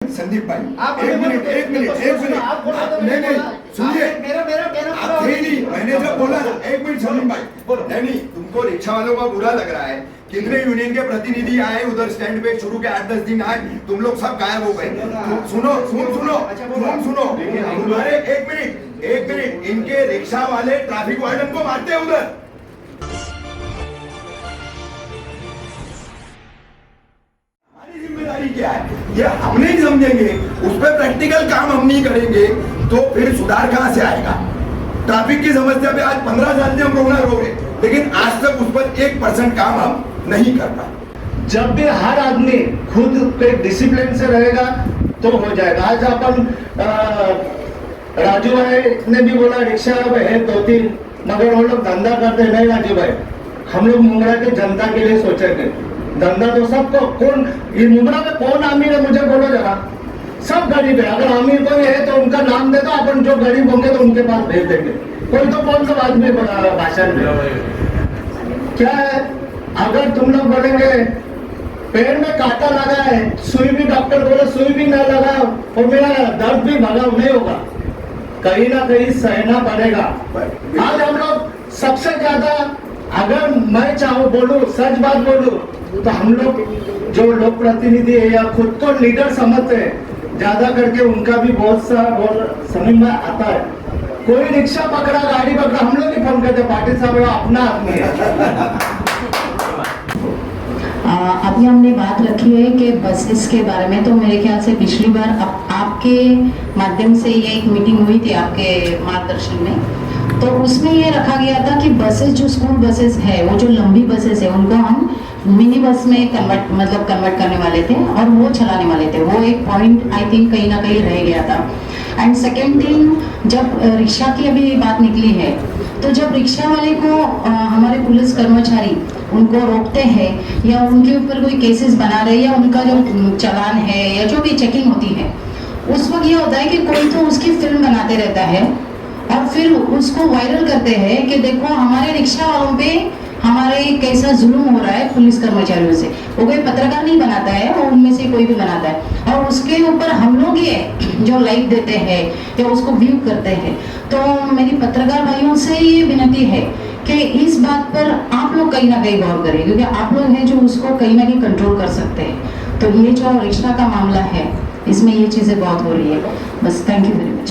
संदीप भाई आप एक मिनट नहीं सुनिए मैंने जब बोला ना एक मिनट संदीप भाई नहीं तुमको रिक्शा वालों का बुरा लग रहा है। कितने यूनियन के प्रतिनिधि आए उधर स्टैंड पे, शुरू के 8-10 दिन आए, तुम लोग सब गायब हो गए। सुनो तुम्हारे एक मिनट इनके रिक्शा वाले ट्रैफिक वार्डन को मारते हैं उधर। जिम्मेदारी क्या है ये हम नहीं समझेंगे, उस पर प्रैक्टिकल काम हम नहीं करेंगे तो फिर सुधार कहां से आएगा। ट्रैफिक की समस्या पे आज 15 साल से हम रोना रो रहे, लेकिन आज तक उस पर 1% काम हम नहीं कर पाए। जब भी हर आदमी खुद पे डिसिप्लिन से रहेगा तो हो जाएगा। आज अपन राजू भाई ने भी बोला रिक्शा है 2-3, मगर वो लोग धंधा करते नहीं। राजू भाई हम लोग मुंगरा के जनता के लिए सोचेंगे, धंधा तो सबको, कौन ये मुंगरा में कौन अमीर है मुझे बोलो जरा। सब गरीब है, अगर अमीर कोई है तो उनका नाम दे दो, अपन जो गरीब होंगे तो उनके पास भेज देंगे। कोई तो कौन सा आदमी भाषण में क्या है। अगर तुम लोग बोलेंगे पेड़ में कांटा लगा है, सुई भी डॉक्टर बोले सुई भी ना लगाओ और मेरा दर्द भी भगाओ, नहीं होगा, कहीं ना कहीं सहना पड़ेगा। आज हम लोग सबसे ज्यादा, अगर मैं चाहूँ बोलूं, सच बात बोलूं, तो हम लोग जो लोक प्रतिनिधि है या खुद को लीडर समझते हैं, ज्यादा करके उनका भी बहुत समझ में आता है। कोई रिक्शा पकड़ा, गाड़ी पकड़ा, हम लोग ही फोन करते, पाटिल साहब अपना आदमी है। अभी हमने बात रखी है कि बसेस के बारे में, तो मेरे ख्याल से पिछली बार आपके माध्यम से ये एक मीटिंग हुई थी आपके मार्गदर्शन में, तो उसमें ये रखा गया था कि बसेस जो स्कूल बसेस है, वो जो लंबी बसेस है, उनको हम मिनी बस में कन्वर्ट करने वाले थे और वो चलाने वाले थे। वो एक पॉइंट आई थिंक कहीं ना कहीं रह गया था। एंड सेकेंड थिंग, जब रिक्शा की अभी बात निकली है, तो जब रिक्शा वाले को हमारे पुलिस कर्मचारी उनको रोकते हैं या उनके ऊपर कोई केसेस बना रहे या उनका जो चालान है या जो भी चेकिंग होती है, उस वक्त ये होता है कि कोई तो उसकी फिल्म बनाते रहता है और फिर उसको वायरल करते हैं कि देखो हमारे रिक्शा वालों पे हमारे कैसा जुल्म हो रहा है पुलिस कर्मचारियों से। वो कोई पत्रकार नहीं बनाता है, वो उनमें से कोई भी बनाता है और उसके ऊपर हम लोग ये जो लाइक देते हैं या उसको व्यू करते हैं। तो मेरी पत्रकार भाइयों से ये विनती है कि इस बात पर आप लोग कहीं ना कहीं गौर करें, क्योंकि आप लोग हैं जो उसको कहीं ना कहीं कंट्रोल कर सकते हैं। तो ये जो रिक्शा का मामला है, इसमें ये चीज़ें बहुत हो रही है। बस थैंक यू वेरी मच।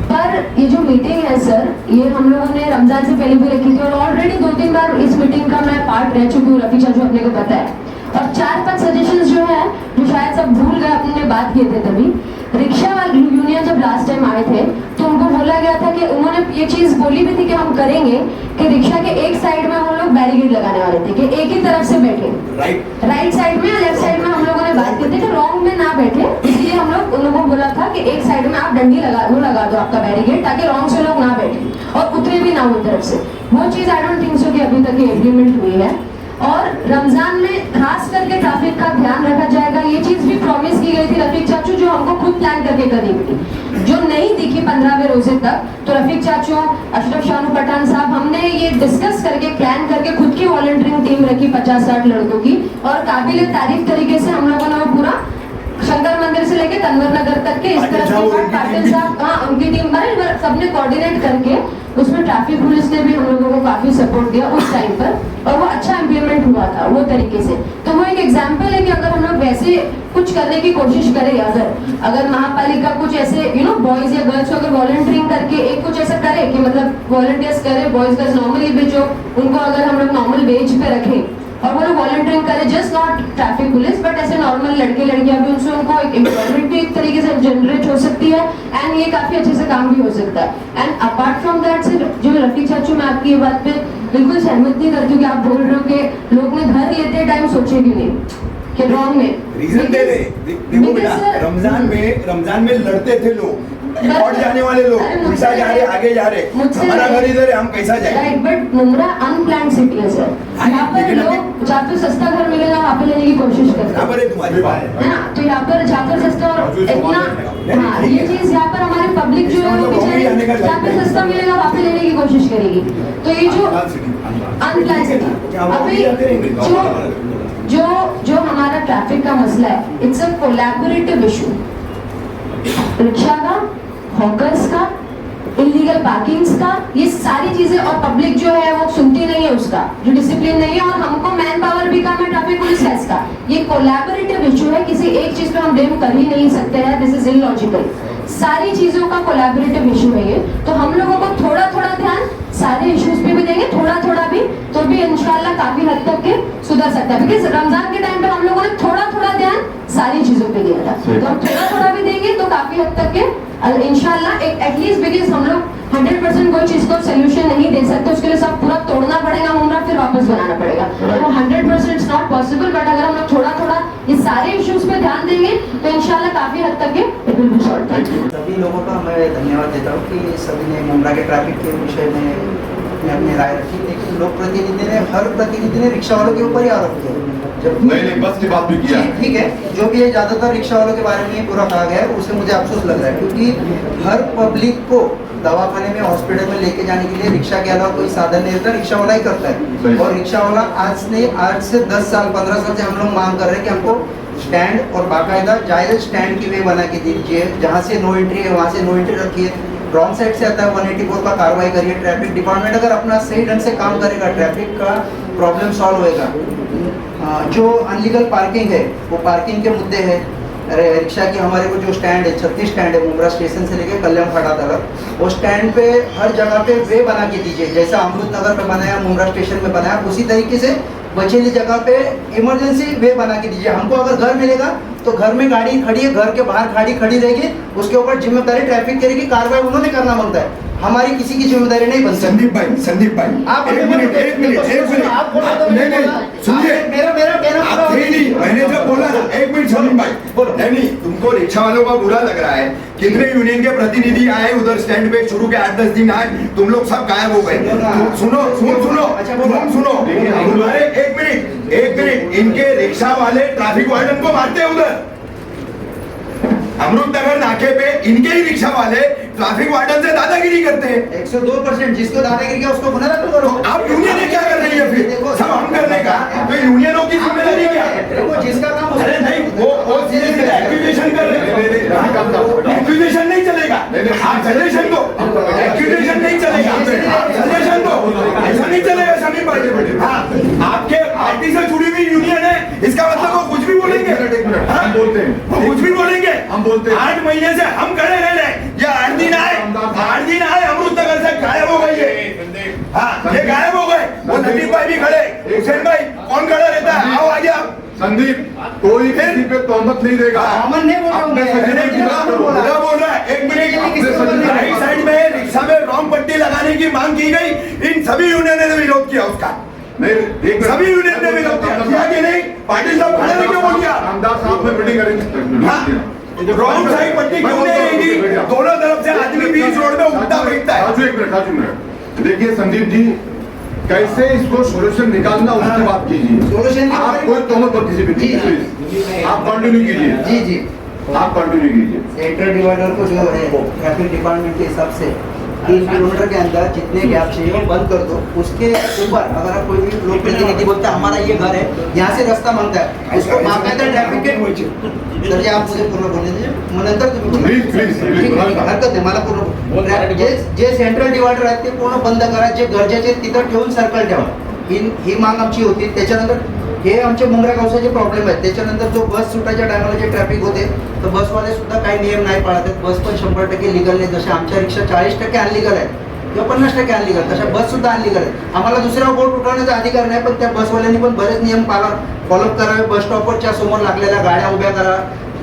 पर ये जो मीटिंग है सर, ये हम लोगों ने रमजान से पहले भी रखी थी और ऑलरेडी 2-3 बार इस मीटिंग का मैं पार्ट रह चुकी हूँ। रफी चाचू अपने को पता है, और 4-5 सजेशंस जो है, जो शायद सब भूल गए, अपने बात किए थे तभी। रिक्शा वाले यूनियन जब लास्ट टाइम आए थे तो उनको बोला गया था कि उन्होंने ये चीज बोली भी थी कि हम करेंगे कि रिक्शा के एक साइड में हम लोग बैरिकेड लगाने वाले थे कि एक ही तरफ से बैठे, राइट साइड में, लेफ्ट साइड में। हम लोगों ने बात की थी कि रॉन्ग में ना बैठे, इसलिए हम लोग उन लोगों को बोला था कि एक साइड में आप डंडी लगा दो आपका बैरिकेड, ताकि रॉन्ग से लोग ना बैठे और उतरे भी ना वो तरफ से। वो चीज आई डोंट थिंक सो कि अभी तक ये इम्प्लीमेंट हुई है। और रमजान में खास करके ट्रैफिक का ध्यान रखा जाएगा, ये चीज भी प्रॉमिस की गई थी रफीक चाचू, जो हमको खुद प्लान करके करनी पड़ी, जो नहीं दिखी 15वें रोजे तक। तो रफीक चाचू, अशरफ शानू पठान साहब, हमने ये डिस्कस करके प्लान करके खुद की वॉलंटियरिंग टीम रखी 50-60 लड़कों की, और काबिल तारीफ तरीके से हम लोगों ने वो पूरा शंकर मंदिर से लेके तनवर नगर तक के इस तरफ के पाटिल साहब, हाँ उनकी टीम बने, सबने कोऑर्डिनेट करके, उसमें ट्रैफिक पुलिस ने भी हम लोगों को काफी सपोर्ट दिया उस टाइम पर, और वो अच्छा इम्प्लीमेंट हुआ था वो तरीके से। तो वो एक एग्जाम्पल है कि अगर हम लोग वैसे कुछ करने की कोशिश करें, अगर महापालिका कुछ ऐसे बॉयज या गर्ल्स को अगर वॉलंटियरिंग करके एक कुछ ऐसा करे कि मतलब वॉलंटियर्स करे, बॉयज गर्ल्स नॉर्मली भी जो उनको अगर हम लोग नॉर्मल वेज पे रखें और वो लोग वॉलंटियरिंग करें, just not traffic police but ऐसे नॉर्मल लड़के लड़कियां भी, उनसे उनको एक एम्प्लॉयमेंट भी एक तरीके से जनरेट हो सकती है एंड ये काफी अच्छे से काम भी हो सकता है। एंड अपार्ट फ्रॉम दैट से जो रफीक चाचू, मैं आपकी ये बात पे बिल्कुल सहमत नहीं करती हूँ कि आप बोल रहे हो कि लोग ने घर लेते टाइम सोचे क्यों नहीं कि रॉन्ग में रीजन दे रहे। देखो बेटा, रमजान में लड़ते थे लोग, और जाने वाले लोग उल्टा जा रहे, आगे जा रहे, हमारा घर इधर है, हम कैसा जाए। राइट, बट मुंगरा अनप्लान्ड सिटी है सर, यहाँ पर लोग जहाँ पे सस्ता घर मिलेगा वहाँ पे लेने की कोशिश करते हैं, तुम्हारी बात है ना। तो यहाँ पर जहाँ पर सस्ता और इतना, हाँ ये चीज यहाँ पर हमारी पब्लिक जो है वो बेचारी जहाँ पे सस्ता मिलेगा वहाँ पे लेने की कोशिश करेगी। तो ये जो अनप्लान्ड सिटी, अभी जो हमारा ट्रैफिक का मसला है, it's a collaborative issue. Rickshaw का, हॉकर्स का, इलीगल पार्किंग्स का, ये सारी चीजें, और पब्लिक जो है वो सुनती नहीं है उसका, जो डिसिप्लिन नहीं है, और हमको मैन पावर भी कम है ट्रैफिक पुलिस का इसका। ये कोलैबोरेटिव इशू है, किसी एक चीज पे हम ब्लेम कर ही नहीं सकते हैं, दिस इज इलॉजिकल। सारी चीजों का कोलैबोरेटिव इशू है ये, तो हम लोगों को थोड़ा थोड़ा ध्यान सारे इश्यूज पे भी देंगे, थोड़ा थोड़ा भी, तो भी इंशाल्लाह काफी हद तक के सुधर सकता है। बिकॉज रमजान के टाइम पे हम लोगों ने थोड़ा थोड़ा ध्यान सारी चीजों पे दिया था, तो हम थोड़ा थोड़ा भी देंगे तो काफी हद तक के इंशाल्लाह एक एटलीस्ट, बिकॉज हम लोग 100% कोई चीज को सोल्यूशन नहीं दे सकते, उसके लिए सब पूरा तोड़ना पड़ेगा उम्रा, फिर वापस बनाना पड़ेगा, तो 100% इट्स नॉट पॉसिबल। बट अगर हम लोग थोड़ा थोड़ा ये सारे इश्यूज पे ध्यान देंगे तो इंशाल्लाह काफी हद तक के इट विल बी सॉल्व। सभी लोगों का मैं धन्यवाद देता हूँ कि सभी ने मुंब्रा के ट्रैफिक के विषय में अपनी राय रखी, लेकिन लोक प्रतिनिधि ने, हर प्रतिनिधि ने रिक्शा वालों के ऊपर ही आरोप किया, जब नहीं बस की बात भी किया। ठीक है, जो भी है ज्यादातर रिक्शा वालों के बारे में पूरा कहा गया है, उससे मुझे अफसोस लग रहा है, क्योंकि हर पब्लिक को दवाखाने में, हॉस्पिटल में लेके जाने के लिए रिक्शा के अलावा कोई साधन नहीं होता, रिक्शा वाला ही करता है। और रिक्शा वाला आज से 10 साल 15 साल से हम लोग मांग कर रहे हैं कि हमको स्टैंड और बाकायदा जायज स्टैंड की वे बना के दीजिए, जहाँ से नो एंट्री है वहाँ से नो एंट्री रखिए, रॉन्ग साइड से आता है 184 का कार्रवाई करिए। ट्रैफिक डिपार्टमेंट अगर अपना सही ढंग से काम करेगा, ट्रैफिक का प्रॉब्लम सॉल्व होएगा। जो अनलीगल पार्किंग है, वो पार्किंग के मुद्दे हैं। रिक्शा की हमारे को जो स्टैंड है, 36 स्टैंड है मुंब्रा स्टेशन से लेकर कल्याण फाटा तक, वो स्टैंड पे हर जगह पे वे बना के दीजिए, जैसा अमृत नगर पे बनाया, मुंब्रा स्टेशन में बनाया, उसी तरीके से बचेली जगह पे इमरजेंसी वे बना के दीजिए। हमको अगर घर मिलेगा तो घर में गाड़ी खड़ी है, घर के बाहर गाड़ी खड़ी रहेगी, उसके ऊपर जिम्मेदारी ट्रैफिक करेगी, कार्रवाई उन्होंने करना बनता है, हमारी किसी की जिम्मेदारी नहीं बनती। संदीप भाई आप एक मिनट नहीं सुनिए, मेरा कहना आप थे नहीं, मैंने जब बोला ना, एक मिनट संदीप भाई, नहीं तुमको रिक्शा वालों का बुरा लग रहा है, कितने यूनियन के प्रतिनिधि आए उधर स्टैंड पे, शुरू के 8-10 दिन आए, तुम लोग सब गायब हो गए। सुनो, अरे एक मिनट, इनके रिक्शा वाले ट्रैफिक वार्डन को मारते हैं उधर अमृत नगर नाके पे, इनके ही रिक्शा वाले ट्रैफिक वार्डन से दादागिरी करते हैं। 102% जिसको दादागिरी किया उसको गुनाह तो करो। आप यूनियन क्या कर रही है फिर? सब हम करने का, तो यूनियनों की जिम्मेदारी क्या है? देखो जिसका काम, अरे नहीं, वो सीधे एक्टिवेशन कर रहे हैं, एक्टिवेशन नहीं चलेगा, आप सजेशन दो, एक्टिवेशन नहीं चलेगा, आप सजेशन दो, ऐसा नहीं चलेगा समीप भाई। हाँ, आपके पार्टी से जुड़ी हुई यूनियन है, इसका मतलब वो कुछ भी बोलेंगे, हम बोलते हैं, वो कुछ भी बोलेंगे, हम बोलते हैं। 8 महीने से हम खड़े रह रहे, ये 8 दिन आए, अमृत नगर से गायब हो गई है। हाँ, ये गायब हो गए, वो संदीप भाई भी खड़े, हुसैन भाई, कौन खड़ा रहता है? आओ आगे आप। संदीप, कोई किसी पे तोहमत नहीं देगा। अमन नहीं बोल रहा हूँ, बुरा बोल रहा है। एक मिनट, राइट साइड में रिक्शा में रॉन्ग पट्टी लगाने की मांग की गई, इन सभी यूनियन ने विरोध किया उसका, सभी यूनियन ने विरोध किया कि नहीं? पाटिल साहब खड़े रह क्यों बोल दिया? रामदास साहब में मीटिंग अरेंज, रॉन्ग साइड पट्टी क्यों नहीं रहेगी? दोनों तरफ से आदमी बीच रोड में उठता बैठता है। एक मिनट, देखिए संदीप जी, कैसे इसको सोल्यूशन निकालना उसकी बात कीजिए। सोल्यूशन आप कोई तोहमत पर किसी भी प्लीज आप कंटिन्यू कीजिए। जी आप कंटिन्यू कीजिए। सेंट्रल डिवाइडर को जो है ट्रैफिक डिपार्टमेंट के हिसाब से 3 किलोमीटर के अंदर जितने गैप चाहिए वो बंद कर दो। उसके ऊपर अगर कोई भी लोक प्रतिनिधि बोलता है हमारा ये घर है, यहाँ से रास्ता मांगता है, उसको बाकायदा ट्रैफिक के सर जी आप मुझे पूर्ण बोलने दीजिए, मग नंतर तुम्ही प्लीज हरकत नाही, मला पूर्ण जे सेंट्रल डिवायडर आहेत ते पूर्ण बंद करा, जे गरजेचे तिथं ठेवून सर्कल ठेवा, ही मांग आमची होती। त्याच्यानंतर हे आमचे मुंब्रा गावचे प्रॉब्लेम आहेत, त्याच्यानंतर जो बस सुटायच्या टायमाला जे ट्रॅफिक होते तर बसवाले सुद्धा काही नियम नाही पाळत आहेत, बस पण 100% लिगल नाही, जसे आमच्या रिक्षा 40% अनलिगल आहे किंवा 50% अनलिगल, तशा बस सुद्धा अनलिगल आहे। आम्हाला दुसऱ्या बोर्ड उठवण्याचा अधिकार नाही, पण त्या बसवाल्यांनी पण बरेच नियम फॉलोअप करावे, बस स्टॉपवरच्या समोर लागलेल्या गाड्या उभ्या करा,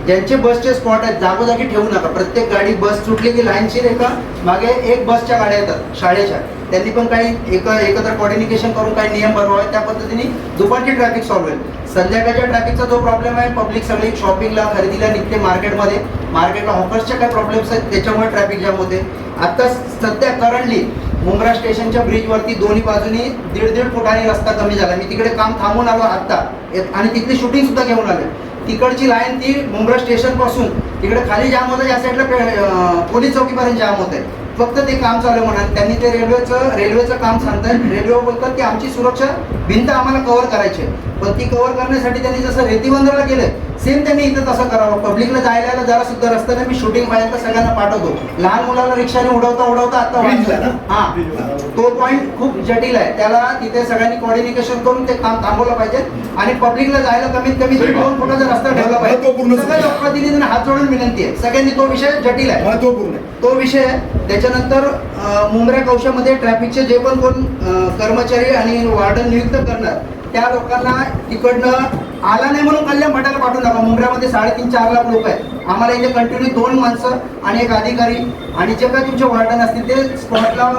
ज्यांचे बसचे स्पॉट आहेत जागोजागी ठेवू नका, प्रत्येक गाडी बस सुटली की लाईनशीर एका मागे एक बसच्या गाड्या येतात शाळेच्या, त्यांनी पण काही एकत्र कोऑर्डिनेशन करून काही नियम बनवावे, त्या पद्धतीने दुपारची ट्रॅफिक सॉल्व्ह होईल। संध्याकाळच्या ट्रॅफिकचा जो प्रॉब्लेम आहे, पब्लिक सगळी शॉपिंगला खरेदीला निघते मार्केटला हॉकर्सच्या काय प्रॉब्लेम्स आहेत त्याच्यामुळे ट्रॅफिक जाम होते। आता सध्या करंटली मुंब्रा स्टेशनच्या ब्रिजवरती दोन्ही बाजूनी 1.5 फुटाने रस्ता कमी झाला, मी तिकडे काम थांबून आलो आत्ता आणि तिथली शूटिंग सुद्धा घेऊन आले। तिकडची लाईन ती मुंब्रा स्टेशन पासून तिकडे खाली जाम होतं, या साईडला पोलीस चौकीपर्यंत जाम होत आहे, फक्त ते काम चालू आहे म्हणून त्यांनी ते रेल्वेचं काम सांगतायत, रेल्वे बोलतात की आमची सुरक्षा भिंत आम्हाला कव्हर करायची आहे, पण ती कव्हर करण्यासाठी त्यांनी जसं रेती बंदरला केलंय सेम त्यांनी इथं तसं करावं. पब्लिकला जायला जरा सुद्धा रस्त्याने मी शूटिंग पर्यंत सगळ्यांना पाठवतो. लहान मुलाला रिक्षाने उडवता आता Bridge ला ना? हा तो पॉइंट खूप जटिल आहे. त्याला तिथे सगळ्यांनी कोऑर्डिनेशन करून ते काम थांबवलं पाहिजे आणि पब्लिकला जायला कमीत कमी 2 फुटाचा रस्ता ठेवला पाहिजे. महत्त्वपूर्ण सगळ्या लोकप्रतिनिधींना हात जोडून विनंती आहे. सगळ्यांनी तो विषय जटिल आहे, महत्वपूर्ण आहे. तो विषय आहे. त्याच्यानंतर मुंब्रा कौशामध्ये ट्रॅफिकचे जे पण कोण कर्मचारी आणि वार्डन नियुक्त करणार त्या लोकांना तिकडनं आला नाही म्हणून कल्याण भटाला पाठवून नका. मुंब्र्यामध्ये 3.5-4 लाख लोक आहेत. आम्हाला इथे कंटिन्यू 2 माणसं आणि एक अधिकारी आणि जे काही तुमचे वार्डन असतील ते स्पॉटला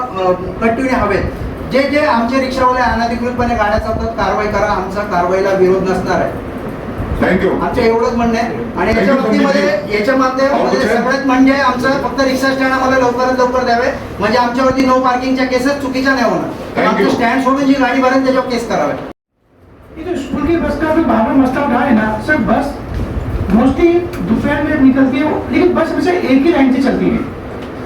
कंटिन्यू हवेत. जे जे आमचे रिक्षावाले अनधिकृतपणे गाड्या चालतात कारवाई करा. आमचा कारवाईला विरोध नसणार आहे. Thank you. आमचं एवढंच म्हणणं आहे. आणि याच्या बाबतीमध्ये सगळ्यात म्हणजे आमचं फक्त रिक्षा स्टँड आम्हाला लवकरात लवकर द्यावे म्हणजे आमच्यावरती नो पार्किंगच्या केसेस चुकीच्या नाही होणार. आमचं स्टँड सोडून जी गाडी भरेल त्याच्यावर केस करावे. ये जो स्कूल की बस का जो बाबा मसला उठा है ना सर, बस मोस्टली दोपहर में निकलती है लेकिन बस हमेशा एक ही लाइन से चलती है.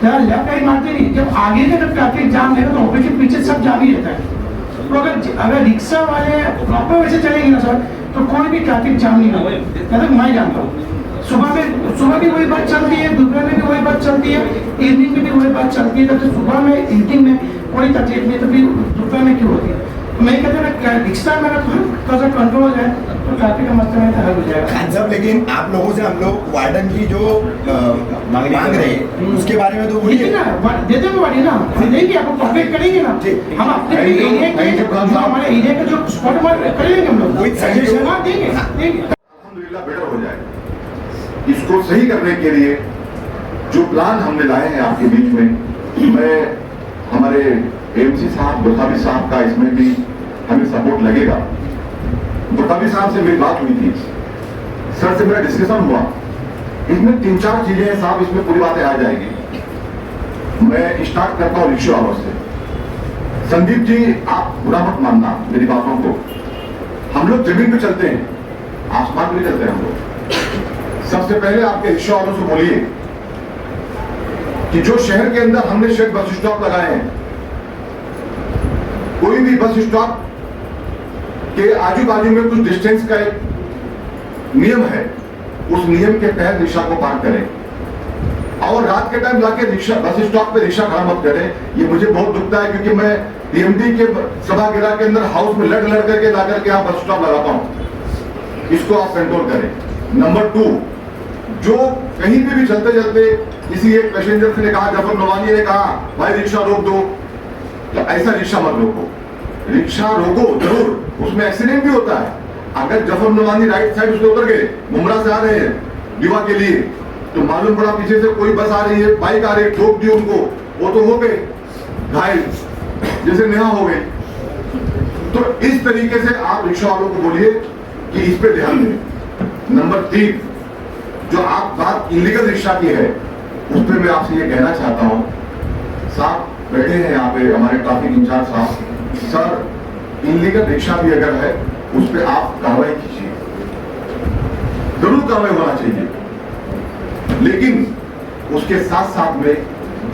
जरा लेफ्ट राइट मारते नहीं. जब आगे का जब ट्रैफिक जाम रहेगा तो ऑपोजिट पीछे सब जाम ही रहता है. तो अगर रिक्शा वाले प्रॉपर वैसे चलेंगे ना सर तो कोई भी ट्रैफिक जाम नहीं होगा. मैं जानता हूँ सुबह भी वही बस चलती है, दोपहर में भी वही बस चलती है, इवनिंग में भी वही बस चलती है. तो सुबह में इवनिंग में कोई तकलीफ नहीं, तो फिर दोपहर में क्यों होती है? मैं कहता हूँ रिक्शा में थोड़ा सा कंट्रोल हो जाए तो ट्रैफिक का मसला में हल हो जाएगा. खान साहब, लेकिन आप लोगों से हम लोग वार्डन की जो मांग रहे हैं उसके बारे में तो देखिए बोलिए ना, देते हैं वाड़ी ना, हम देंगे आपको कॉपरेट करेंगे ना. हम अपने एरिया के जो हमारे एरिया का जो स्पॉट करेंगे हम लोग कोई सजेशन देंगे. अल्हम्दुलिल्लाह बेटर हो जाए. इसको सही करने के लिए जो प्लान हमने लाए हैं आपके बीच में, मैं हमारे एमसी साहब बुखारी साहब का इसमें भी हमें सपोर्ट लगेगा. बुखारी साहब से मेरी बात हुई थी, सर से मेरा डिस्कशन हुआ. इसमें 3-4 चीजें हैं साहब, इसमें पूरी बातें आ जाएगी. मैं स्टार्ट करता हूँ रिक्शा वालों से. संदीप जी, आप बुरा मत मानना मेरी बातों को. हम लोग जमीन पे चलते हैं, आसमान पे चलते हैं हम लोग. सबसे पहले आपके रिक्शा वालों से बोलिए कि जो शहर के अंदर हमने शेड बस स्टॉप लगाए हैं, कोई भी बस स्टॉप के आजू बाजू में कुछ डिस्टेंस का एक नियम है, उस नियम के तहत रिक्शा को पार्क करें. और रात के टाइम जाके रिक्शा बस स्टॉप पे रिक्शा खड़ा मत करें. ये मुझे बहुत दुखता है क्योंकि मैं पीएमडी के सभागृह के अंदर हाउस में लड़ करके ला करके यहाँ बस स्टॉप लगाता हूँ. इसको आप कंट्रोल करें. नंबर 2, जो कहीं भी चलते चलते किसी एक पैसेंजर से ने कहा, जफर नवानी ने कहा भाई रिक्शा रोक दो, तो ऐसा रिक्शा मत रोको. रिक्शा रोको जरूर, उसमें एक्सीडेंट भी होता है. अगर जफर नवानी राइट साइड उससे उतर गए, मुमरा से आ रहे हैं युवा के लिए, तो मालूम पड़ा पीछे से कोई बस आ रही है, बाइक आ रही है, ठोक दी उनको, वो तो हो गए घायल, जैसे नेहा हो गए. तो इस तरीके से आप रिक्शा वालों को बोलिए कि इस पे ध्यान दें. नंबर 3, जो आप बात इलीगल रिक्शा की है, उस पर मैं आपसे ये कहना चाहता हूं. साहब बैठे हैं यहाँ पे हमारे ट्रैफिक इंचार्ज साहब. सर, इलीगल रिक्शा भी अगर है उस पर आप कार्रवाई कीजिए, जरूर कार्रवाई होना चाहिए. लेकिन उसके साथ साथ में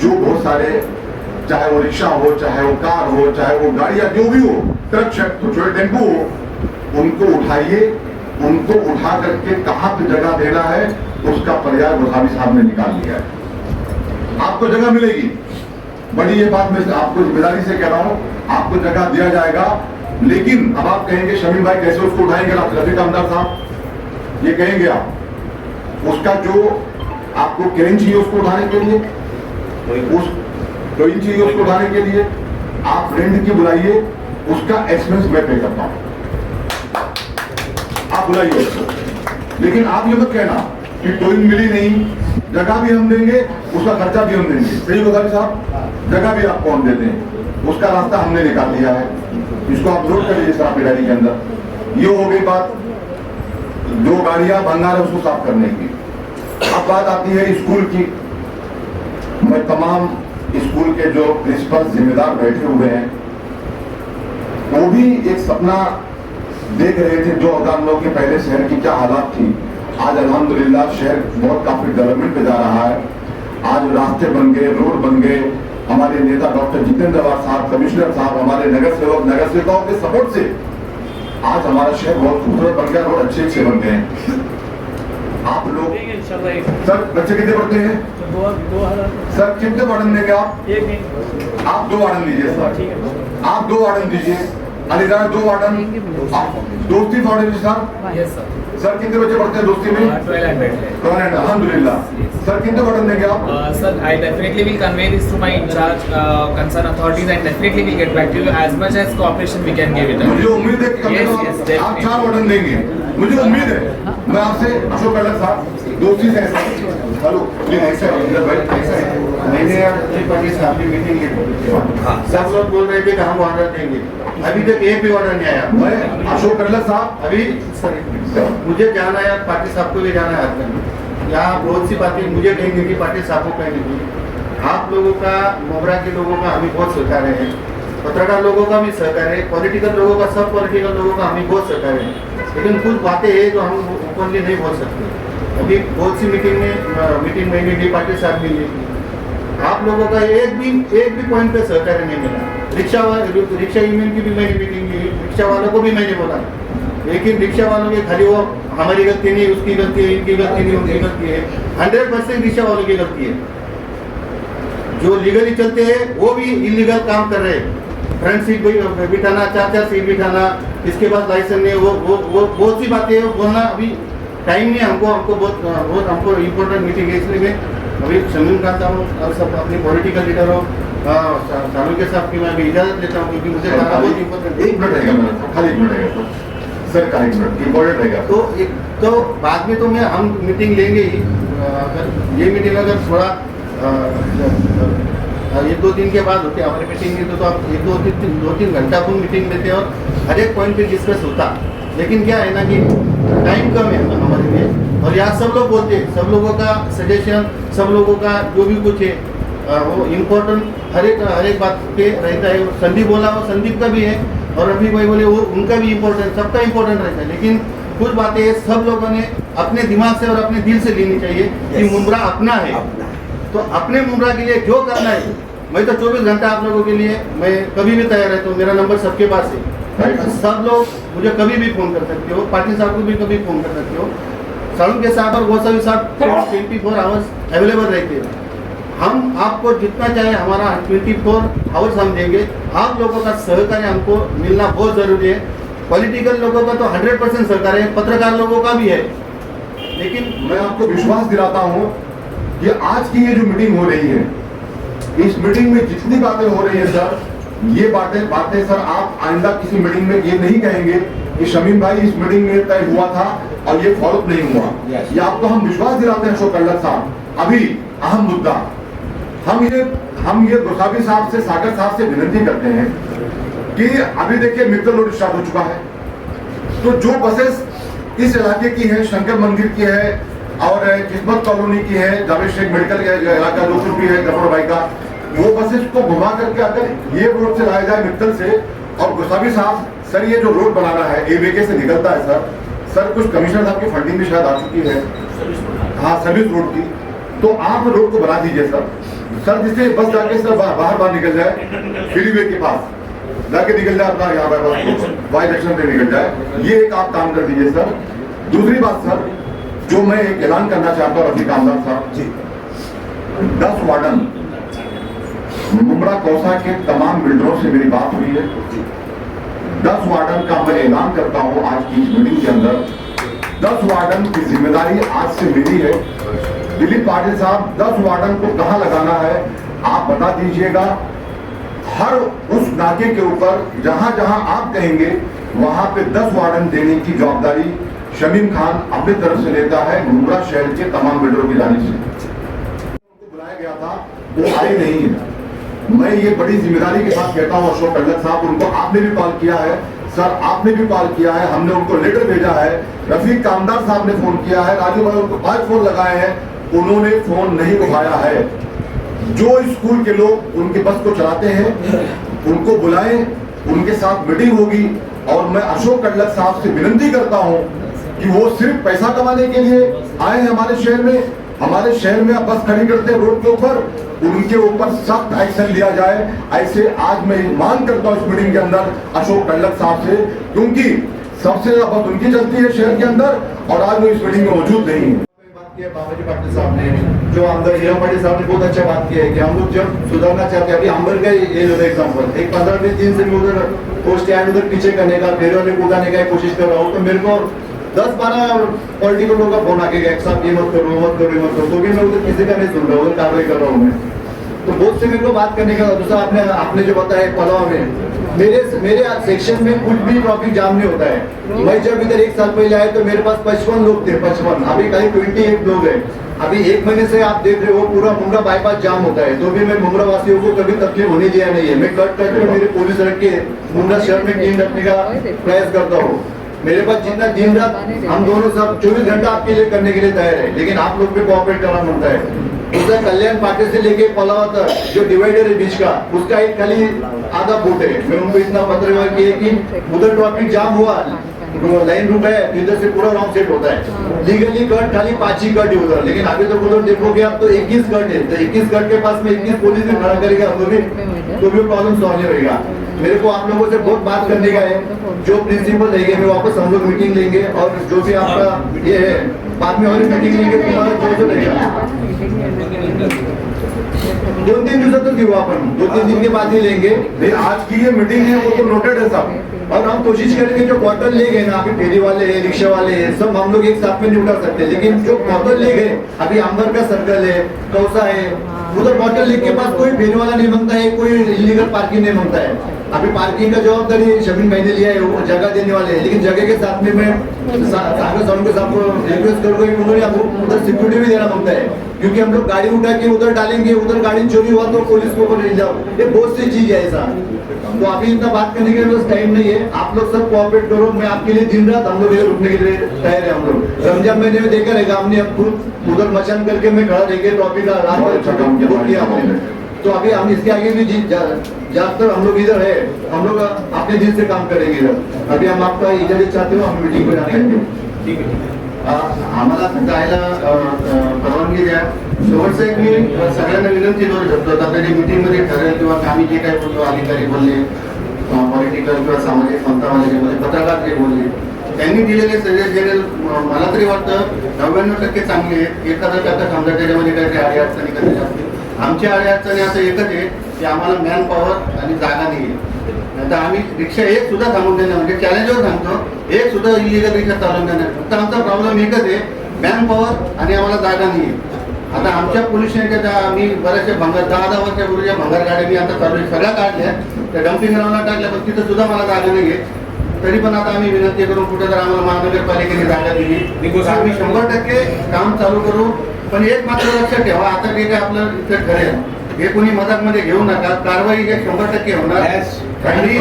जो बहुत सारे, चाहे वो रिक्शा हो, चाहे वो कार हो, चाहे वो गाड़ियां जो भी हो, ट्रक छोटे टेम्पो हो, उनको उठाइए. उनको उठा करके कहां पे जगह देना है उसका पर्याय बुखारी साहब ने निकाल लिया है. आपको जगह मिलेगी, बड़ी ये बात मैं आपको जिम्मेदारी से कह रहा हूं, आपको जगह दिया जाएगा. लेकिन अब आप कहेंगे शमीम भाई कैसे उसको उठाएंगे, रफीक अमदार साहब ये कहेंगे आप, उसका जो आपको क्रेन चाहिए उसको उठाने के लिए, उस क्रेन चाहिए उसको उठाने के लिए आप रेंट की बुलाइए, उसका एक्सपेंस मैं पे करता हूं, आप बुलाइए उसको. लेकिन आप ये मत कहना कि टोइंग मिली नहीं, जगह भी हम देंगे, उसका खर्चा भी हम देंगे. सही बुखारी साहब, जगह भी आपको हम देते हैं, उसका रास्ता हमने निकाल लिया है. इसको आप नोट कर लीजिए सर आपकी डायरी के अंदर. ये हो गई बात जो गाड़ियां भंगार है उसको साफ करने की. अब बात आती है स्कूल की. मैं तमाम स्कूल के जो प्रिंसिपल जिम्मेदार बैठे हुए हैं, वो भी एक सपना देख रहे थे 2009 के पहले शहर की क्या हालात थी. आज अल्हम्दुलिल्लाह शहर बहुत काफी डेवलपमेंट पे जा रहा है. आज रास्ते बन गए, रोड बन गए. हमारे नेता डॉक्टर जितेंद्र साहब, कमिश्नर साहब, हमारे नगर सेवकों के सपोर्ट से आज हमारा शहर बहुत खूबसूरत बन गया, रोड अच्छे बन गए हैं। आप लोग सर बच्चे कितने पढ़ते हैं? सर कितने वार्डन देंगे आप? आप 2 वार्डन दीजिए सर, आप 2 वार्डन दीजिए। अलीगढ़ 2 वार्डन, दोस्ती वार्डन सर। सर कितने बच्चे पढ़ते हैं दोस्ती में? 1200 अल्हम्दुलिल्लाह। सर कितने वार्डन देंगे आप? Sir, I definitely will convey this to my in charge concerned authorities and definitely will get back to you as much as cooperation we can give it. मुझे उम्मीद है कि कम से कम Yes, आप 4 वार्डन देंगे, मुझे उम्मीद है। मैं आपसे अशोक गहलोत साहब दोस्ती से हेलो प्लीज ऐसा है भाई, ऐसा है मैंने पार्टी से आपकी मीटिंग की, सब लोग बोल रहे थे कि हम ऑर्डर देंगे, अभी तक एक भी ऑर्डर नहीं आया। मैं अशोक गहलोत साहब अभी मुझे जाना है, पार्टी साहब को भी जाना है आजकल, यहाँ बहुत सी बातें मुझे कहेंगे कि पार्टी साहब को कहेंगे। आप लोगों का, मोबरा के लोगों का हमें बहुत सहकार है, पत्रकार लोगों का भी सहकार है, पॉलिटिकल लोगों का, सब पॉलिटिकल लोगों का हमें बहुत सहकार है, लेकिन कुछ बातें हैं जो हम ओपनली नहीं बोल सकते। अभी बहुत सी मीटिंग मैंने डी पार्टी साहब भी ली, आप लोगों का एक भी पॉइंट पे सहकार नहीं मिला। रिक्शा यूनियन की भी मैंने मीटिंग ली, रिक्शा वालों को भी मैंने बोला, लेकिन रिक्शा वालों के खाली वो हमारी गलती नहीं, उसकी गलती है, इनकी गलती नहीं, उनकी गलती है, 100% रिक्शा वालों की गलती है। जो लीगली चलते हैं वो भी इलीगल काम कर रहे हैं, फ्रंट सीट बिठाना, 4 सीट बिठाना, इसके बाद लाइसेंस नहीं, वो बहुत सी बातें बोलना अभी टाइम नहीं है हमको बहुत हमको इम्पोर्टेंट मीटिंग है, इसलिए मैं अभी शमीम खाता हूँ और सब अपने पॉलिटिकल लीडर हो सालू के साथ की मैं अभी इजाजत लेता हूँ, क्योंकि मुझे बहुत इम्पोर्टेंट। 1 मिनट रहेगा मेरा, खाली 1 मिनट रहेगा सर, का 1 मिनट इम्पोर्टेंट रहेगा। तो बाद में तो हम मीटिंग लेंगे ही, अगर ये मीटिंग अगर थोड़ा 1-2 दिन के बाद होती है हमारी मीटिंग की, तो आप 2-3 घंटा को मीटिंग लेते और हर एक पॉइंट पे डिस्कस होता, लेकिन क्या है ना कि टाइम कम है हमारे लिए, और यहाँ सब लोग बोलते हैं, सब लोगों का सजेशन, सब लोगों का जो भी कुछ है वो इम्पोर्टेंट हर एक बात पे रहता है। संदीप बोला वो संदीप का भी है, और रफी भाई बोले वो उनका भी इम्पोर्टेंट, सबका इम्पोर्टेंट रहता है, लेकिन कुछ बातें सब लोगों ने अपने दिमाग से और अपने दिल से लेनी चाहिए कि मुमरा अपना है, तो अपने मुमरा के लिए जो करना है, मैं तो 24 घंटा आप लोगों के लिए मैं कभी भी तैयार रहता हूँ, मेरा नंबर सबके पास है, सब लोग मुझे कभी भी फोन कर सकते हो, पाटिल साहब को भी कभी फोन कर सकते हो, सालू के साहब और गोसावी साहब 24 आवर्स अवेलेबल रहते हैं। हम आपको जितना चाहे हमारा 24 आवर्स हम देंगे, आप लोगों का सहकार्य हमको मिलना बहुत जरूरी है। पॉलिटिकल लोगों का तो 100% सहकार्य है, पत्रकार लोगों का भी है, लेकिन मैं आपको विश्वास दिलाता हूँ कि आज की ये जो मीटिंग हो रही है, इस मीटिंग में जितनी बातें हो रही है सर, ये बातें सर आप आइंदा किसी मीटिंग में ये नहीं कहेंगे कि शमीम भाई इस मीटिंग में तय हुआ था और ये फॉलोअप नहीं हुआ। ये आपको हम विश्वास दिलाते हैं अशोक गहलोत साहब। अभी अहम मुद्दा, हम ये गोसावी साहब से, सागर साहब से विनती करते हैं कि अभी देखिए मित्तल रोड स्टार्ट हो चुका है, तो जो बसेस इस इलाके की है, शंकर मंदिर की है और किस्मत कॉलोनी की है, जावेद शेख मेडिकल इलाका जो कुछ भी है गफर भाई का, वो बसेस को घुमा करके अगर ये रोड से लाया जाए मित्तल से, और गोसावी साहब सर ये जो रोड बनाना है एबीके से निकलता है सर कुछ कमिश्नर साहब की फंडिंग भी शायद आ चुकी है, हाँ सर्विस रोड की, तो आप रोड को बना दीजिए सर जिससे बस जाके सर बाहर निकल जाए, फ्रीवे के पास जाके निकल जाए अपना, यहाँ पर वाई जंक्शन पे निकल जाए, ये एक आप काम कर दीजिए सर। दूसरी बात सर जो मैं एक ऐलान करना चाहता हूँ रफीक कामदार साहब जी, 10 वार्डन मुमरा कौसा के तमाम बिल्डरों से मेरी बात हुई है, 10 वार्डन का मैं ऐलान करता हूँ आज की इस मीटिंग के अंदर, 10 वार्डन की जिम्मेदारी आज से मेरी है। दिलीप पाटिल साहब 10 वार्डन को कहाँ लगाना है आप बता दीजिएगा, हर उस नाके के ऊपर जहां जहां आप कहेंगे वहां पे 10 वार्डन देने की जवाबदारी शमीम खान अपनी तरफ से लेता है, मुमरा शहर के तमाम बिल्डरों की जानिब से। उनको बुलाया गया था, वो आए नहीं है, मैं ये बड़ी जिम्मेदारी के साथ कहता हूँ अशोक गहलोत साहब, उनको आपने भी कॉल किया है सर, आपने भी कॉल किया है, हमने उनको लेटर भेजा है, रफीक कामदार साहब ने फोन किया है, राजू भाई उनको 5 फोन लगाए हैं, उन्होंने फोन नहीं उठाया है। जो स्कूल के लोग उनके बस को चलाते हैं उनको बुलाएं, उनके साथ मीटिंग होगी, और मैं अशोक गहलोत साहब से विनती करता हूं कि वो सिर्फ पैसा कमाने के लिए आए हैं हमारे शहर में बस खड़ी करते हैं रोड के ऊपर, उनके ऊपर सख्त एक्शन लिया जाए। ऐसे आज मैं मांग करता हूं इस मीटिंग के अंदर अशोक गहलोत साहब से, क्योंकि सबसे ज्यादा बस उनकी चलती है शहर के अंदर, और आज वो इस मीटिंग में मौजूद नहीं है। बात की है बाबाजी पाटिल साहब ने, जो आमदार हीरा पाटिल साहब ने बहुत अच्छा बात की है कि हम लोग जब सुधारना चाहते हैं, अभी अंबर का ये लो एग्जाम्पल, एक 15-20 दिन से मैं उधर वो स्टैंड उधर पीछे करने का, फेरे वाले को उठाने का कोशिश कर रहा हूँ, तो मेरे को 10-12 पॉलिटिकल लोगों का फोन आके गया, साहब ये मत करो मत करो मत करो, तो भी मैं उधर किसी का नहीं सुन रहा हूँ, उधर कार्रवाई कर रहा हूँ मैं। तो बहुत से मेरे को बात करने का दूसरा आपने जो बताया पलाव में, मेरे सेक्शन में कुछ भी ट्रैफिक जाम नहीं होता है। मैं जब इधर 1 साल पहले आया तो मेरे पास 55 लोग थे, 55, अभी कहीं 28 लोग हैं। अभी 1 महीने से आप देख रहे हो पूरा मुंब्रा बाईपास जाम होता है, तो भी मैं मुंब्रा वासियों को कभी तकलीफ होने दिया नहीं है। मैं कट करके मेरे पुलिस रख के मुंब्रा शहर में क्लीन रखने का प्रयास करता हूँ। मेरे पास जितना दिन रात हम दोनों सब 24 घंटा आपके लिए करने के लिए तैयार है, लेकिन आप लोग भी कोऑपरेट करना पड़ता है। उधर कल्याण पार्टी से लेके पलावा तक जो डिवाइडर है बीच का, उसका एक खाली आधा फुट है। मैं उनको इतना पत्र किए कि उधर ट्रैफिक जाम हुआ, लाइन रुका है, इधर से पूरा रॉन्ग सेट होता है। लीगली कट खाली 5 ही कट है उधर, लेकिन अभी तो उधर देखोगे आप तो 21 कट है, तो 21 कट के पास में 21 पुलिस भी खड़ा करेगा तो भी प्रॉब्लम सॉल्व नहीं होगा। मेरे को आप लोगों से बहुत बात करने का है, जो प्रिंसिपल रहेंगे मैं वापस हम लोग मीटिंग लेंगे, और जो भी आपका ये है बाद में और मीटिंग लेंगे, तुम्हारा जो रहेगा 2-3 दिवस तो क्यों अपन 2-3 दिन के बाद ही लेंगे। नहीं, आज की ये मीटिंग है वो तो नोटेड है साहब, और हम कोशिश करेंगे जो क्वार्टर ले गए ना, अभी फेरी वाले हैं, रिक्शा वाले हैं, सब हम लोग एक साथ में नहीं उठा सकते, लेकिन जो क्वार्टर ले गए, अभी अंबर का सर्कल है, कौसा है, उधर क्वार्टर लेक के पास कोई फेरी वाला नहीं मांगता है, कोई इलीगल पार्किंग नहीं मांगता है। अभी पार्किंग का जवाबदारी शबीन भाई ने लिया है, वो जगह देने वाले हैं, लेकिन जगह के साथ में मैं सागर साउंड के साथ रिक्वेस्ट करूंगा कि उन्होंने आपको उधर सिक्योरिटी भी देना मांगता है, क्योंकि हम लोग गाड़ी उठा के उधर डालेंगे, उधर गाड़ी चोरी हुआ तो पुलिस को ले जाओ, ये बहुत सी चीज है ऐसा। तो अभी इतना बात करने के लिए टाइम नहीं है, आप लोग सब कोऑपरेट करो, मैं आपके लिए दिन रात हम लोग इधर रुकने के लिए तैयार है। हम लोग रमजान महीने में देखा रहेगा, हमने अब खुद उधर मचान करके मैं खड़ा देखे ट्रॉफिक का रात में किया हमने। तो अभी हम इसके आगे भी जब तक हम लोग इधर है, हम लोग अपने दिल से काम करेंगे इधर। अभी हम आपका इजाजत चाहते हो, हम मीटिंग को जाते हैं। आम्हाला जायला परवानगी द्या। शेवटचं एक मी सगळ्यांना विनंती करू शकतो, आता जे मीटिंगमध्ये ठरेल किंवा आम्ही जे काही बोललो, अधिकारी बोलले, पॉलिटिकल किंवा सामाजिक संस्थावाले जे बोलले, पत्रकार जे बोलले, त्यांनी दिलेले सजेशन मला तरी वाटतं 99% चांगले आहेत। एखादा आता समजा त्याच्यामध्ये काहीतरी अडीअडचणी कधी असतील, आमच्या अडीअडचणी असं एकच आहे की आम्हाला मॅन पॉवर आणि जागा नाही आहे। आता आम्ही रिक्षा एक सुद्धा थांबून देणार, म्हणजे चॅलेंजवर सांगतो, एक सुद्धा इलिगल रिक्षा चालवून देणार। फक्त आमचा प्रॉब्लेम एकच आहे, मॅन पॉवर आणि आम्हाला जागा नाही आहे। आता आमच्या पोलीस स्टेशनच्या आम्ही बऱ्याचशा भंगार 10 वर्षापूर्वीच्या भंगार गाड्या मी आता चालू सगळ्या काढल्या, त्या डम्पिंग ग्राउंडला टाकल्या, पण तिथं सुद्धा मला जागा नाही आहे। तरी पण आता आम्ही विनंती करून कुठे जर आम्हाला महानगरपालिकेने जागा दिली तर आम्ही 100% काम चालू करू। पण एक मात्र लक्षात ठेवा, आता जे काय आपलं इथं ठरेल हे कोणी मदतमध्ये घेऊ नका, कारवाई हे 100% होणार। आणि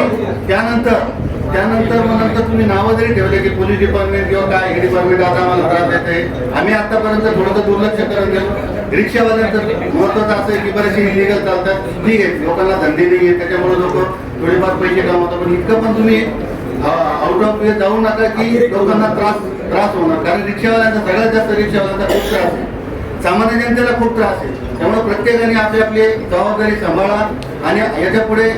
त्यानंतर मग नंतर तुम्ही नावं जरी ठेवले की पोलीस डिपार्टमेंट किंवा काय हे डिपार्टमेंट आता आम्हाला त्रास देते, आम्ही आतापर्यंत थोडंसं दुर्लक्ष करत गेलो। रिक्षावाल्यांचं महत्वाचं असं आहे की बरेचसे इलिगल चालतात, ठीक आहे, लोकांना धंदे नाही आहे, त्याच्यामुळे लोक थोडेफार पैसे कमवतात, पण इतकं पण तुम्ही आउट ऑफ वे जाऊ नका की लोकांना त्रास होणार। कारण रिक्षावाल्यांचा सगळ्यात जास्त रिक्षावाल्यांचा खूप त्रास आहे, सामान्य जनतेला खूप त्रास आहे। त्यामुळे प्रत्येकाने आपली आपली जबाबदारी सांभाळा, आणि याच्या पुढे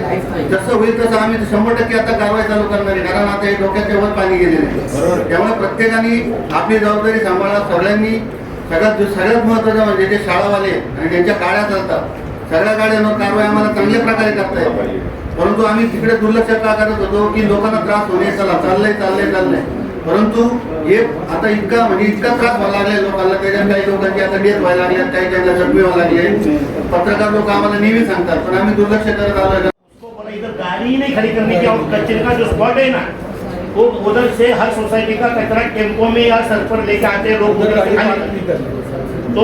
जसं होईल तसं आम्ही 100% आता कारवाई चालू करणार आहे, कारण आता हे डोक्याच्या वर पाणी गेलेलं आहे। त्यामुळे प्रत्येकाने आपली जबाबदारी सांभाळा। सगळ्यांनी सगळ्यात महत्त्वाचं म्हणजे जे शाळावाले आणि ज्यांच्या गाड्या चालतात, सगळ्या गाड्यांवर कारवाई आम्हाला चांगल्या प्रकारे करता येईल, परंतु आम्ही तिकडे दुर्लक्ष का करत होतो की लोकांना त्रास होणे, चला चाललंय, परंतु हे आता इतका त्रास व्हायला लागलाय लोकांना, त्याच्यात काही लोकांची आता डेथ व्हायला लागल्या, काही त्यांना जखमी व्हायला लागले। पत्रकार लोक आम्हाला नेहमी सांगतात, पण आम्ही दुर्लक्ष करत आलोय। इधर गाड़ी ही नहीं खड़ी करने की, और कचरे का जो स्पॉट है ना, वो उधर से हर सोसाइटी का कचरा टेम्पो में या सर पर लेके आते हैं लोग, उधर से खाली, तो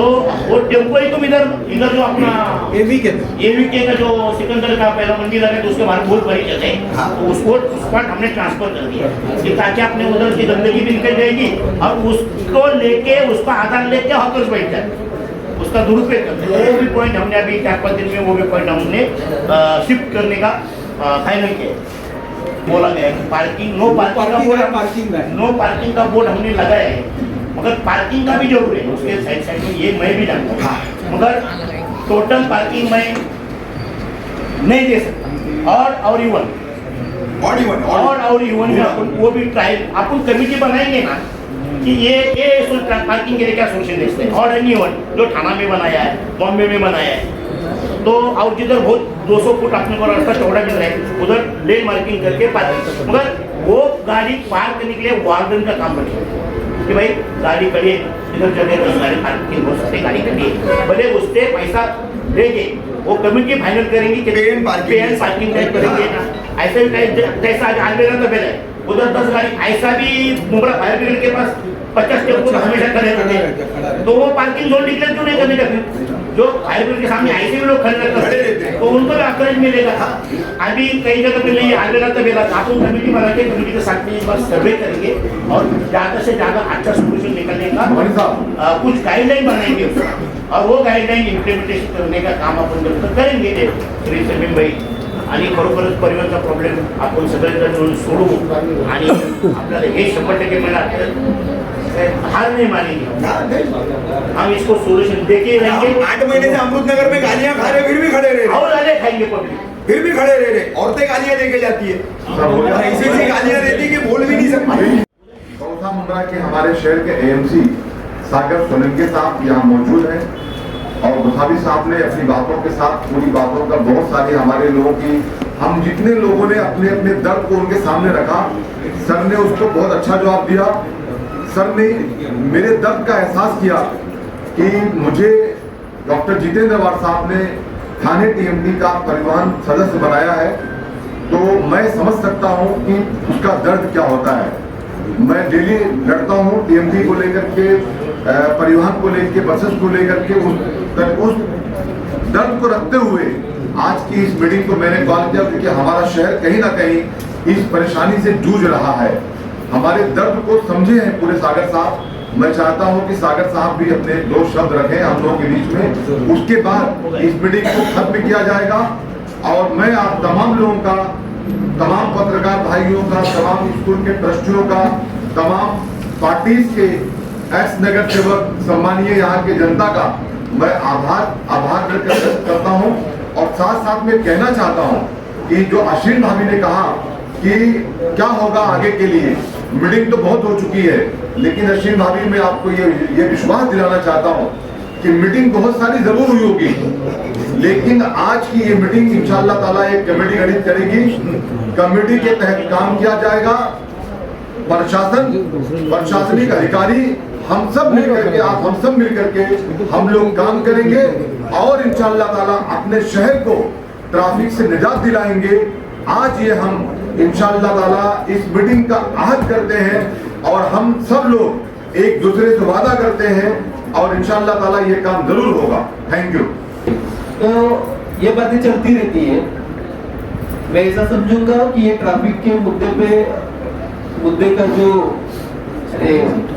वो टेम्पो ही तुम इधर जो अपना एवीके का जो सिकंदर का पहला मंदिर है, तो उसके बाहर बहुत बड़ी जगह है, तो उसको स्पॉट हमने ट्रांसफर कर दिया कि ताकि अपने उधर की गंदगी भी निकल जाएगी, और उसको लेके उसका आधार लेके हॉकर्स बैठ जाए, उसका दुरुपयोग करते हैं। वो भी पॉइंट हमने अभी 4-5 दिन में वो भी पॉइंट हमने शिफ्ट करने का फाइनल किया। बोला गया कि पार्किंग नो पार्किंग का बोर्ड हमने लगाया है, मगर पार्किंग का भी जरूर है उसके साइड में, ये मैं भी जानता हूँ, मगर टोटल पार्किंग मैं नहीं दे सकता। और इवन ऑड इवन ऑड और इवन में अपन वो भी ट्रायल अपन कमिटी बनाएंगे ना कि ये पार्किंग के लिए क्या सोल्यूशन देखते हैं। ऑड एंड इवन जो थाना में बनाया है, बॉम्बे में बनाया है, तो और जिधर बहुत 200 फुट अपने को रास्ता चौड़ा मिल रहा है उधर लेन मार्किंग करके पार्किंग, मगर वो गाड़ी पार्क करने के लिए वार्डन का काम बनेगा कि भाई गाड़ी खड़ी है इधर जगह 10 गाड़ी पार्किंग हो सकती है, गाड़ी खड़ी है, भले उससे पैसा लेंगे, वो कमिटी फाइनल करेंगी कि पे एंड पार्किंग टाइप करेंगे ना। ऐसे भी जैसा आज आलमेरा तो बेल है उधर 10 गाड़ी, ऐसा भी मुंबरा फायर ब्रिगेड के पास 50 टेम्पो हमेशा खड़े रहते हैं, तो वो पार्किंग जोन डिक्लेयर क्यों नहीं करने का? फिर जो फायर ब्रिगेड के सामने ऐसे भी लोग खड़े रहते हैं तो उनको भी अकरेज मिलेगा। अभी कई जगह पे नहीं आलमेरा तो बेल आप कमिटी बना के कमिटी के साथ में बस सर्वे करेंगे और ज़्यादा से ज़्यादा अच्छा सोल्यूशन निकलने का कुछ गाइडलाइन बनाएंगे उसका, और वो गाइडलाइन इम्प्लिमेंटेशन करने का काम आपण करेंगे श्री समीम भाई। आणि खरोखरच परिवहनचा प्रॉब्लेम आपण सगळेजण मिळून सोडू आणि आपल्याला हे 100% मिळणार, हार नहीं मानेंगे, हम इसको सोल्यूशन देके रहेंगे। 8 महीने से अमृतनगर में गालियां खा रहे फिर भी खड़े रहे, और गालियां खाएंगे पब्लिक, फिर भी खड़े रह रहे, औरतें गालियां देके जाती है, ऐसी ऐसी गालियां देती कि बोल भी नहीं सकती। चौथा मुंद्रा के हमारे शहर के एएमसी सागर सोलंकी साहब यहाँ मौजूद हैं और गुसावी साहब ने अपनी बातों के साथ पूरी बातों का बहुत सारी हमारे लोगों की, हम जितने लोगों ने अपने अपने दर्द को उनके सामने रखा, सर ने उसको बहुत अच्छा जवाब दिया। सर ने मेरे दर्द का एहसास किया कि मुझे डॉक्टर जितेंद्र वार साहब ने थाने टीएमटी का परिवहन सदस्य बनाया है, तो मैं समझ सकता हूं कि उसका दर्द क्या होता है। मैं डेली लड़ता हूं टीएमटी को लेकर के, परिवहन को लेकर के, बसेस को लेकर के, उस दर्द को रखते हुए आज की इस मीटिंग को मैंने कॉल किया क्योंकि हमारा शहर कहीं ना कहीं इस परेशानी से जूझ रहा है। हमारे दर्द को समझे हैं पूरे सागर साहब। मैं चाहता हूं कि सागर साहब भी अपने 2 शब्द रखें हम लोगों के बीच में, उसके बाद इस मीटिंग को खत्म किया जाएगा। और मैं आप तमाम लोगों का, तमाम पत्रकार भाइयों का, तमाम स्कूल के ट्रस्टियों का, तमाम पार्टीज के एक्स नगर सेवक, सम्मानीय यहाँ के जनता का मैं आभार व्यक्त करता हूँ। और साथ साथ में कहना चाहता हूँ कि जो अश्विन भाभी ने कहा कि क्या होगा आगे के लिए, मीटिंग तो बहुत हो चुकी है, लेकिन अश्विन भाभी मैं आपको ये विश्वास दिलाना चाहता हूँ कि मीटिंग बहुत सारी जरूर हुई होगी, लेकिन आज की ये मीटिंग इंशाअल्लाह ताला एक कमेटी गठित करेगी, कमेटी के तहत काम किया जाएगा। प्रशासनिक अधिकारी हम सब मिलकर के, आप हम सब मिलकर के हम लोग काम करेंगे और इंशाअल्लाह ताला अपने शहर को ट्रैफिक से निजात दिलाएंगे। आज ये हम इंशाअल्लाह ताला इस मीटिंग का आहद करते हैं और हम सब लोग एक दूसरे से वादा करते हैं और इंशाअल्लाह ताला ये काम जरूर होगा। Thank you. तो ये बातें चलती रहती है, मैं ऐसा समझूंगा कि ये ट्रैफिक के मुद्दे का जो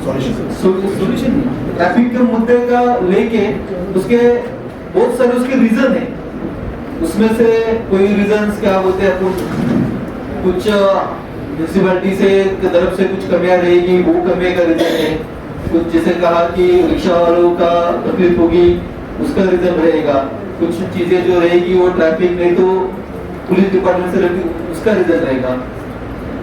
सोल्यूशन ट्रैफिक के मुद्दे का लेके उसके बहुत सारे उसके रीजन है, उसमें से कोई रीजंस क्या बोलते हैं, कुछ म्यूनिसिपैलिटी से तरफ से कुछ कमियां रहेगी, वो कमियां का रीजन है। कुछ जैसे कहा कि रिक्शा वालों का तकलीफ होगी, उसका रीजन रहेगा। कुछ चीजें जो रहेगी वो ट्रैफिक नहीं तो पुलिस डिपार्टमेंट से रहेगी, उसका रीजन रहेगा।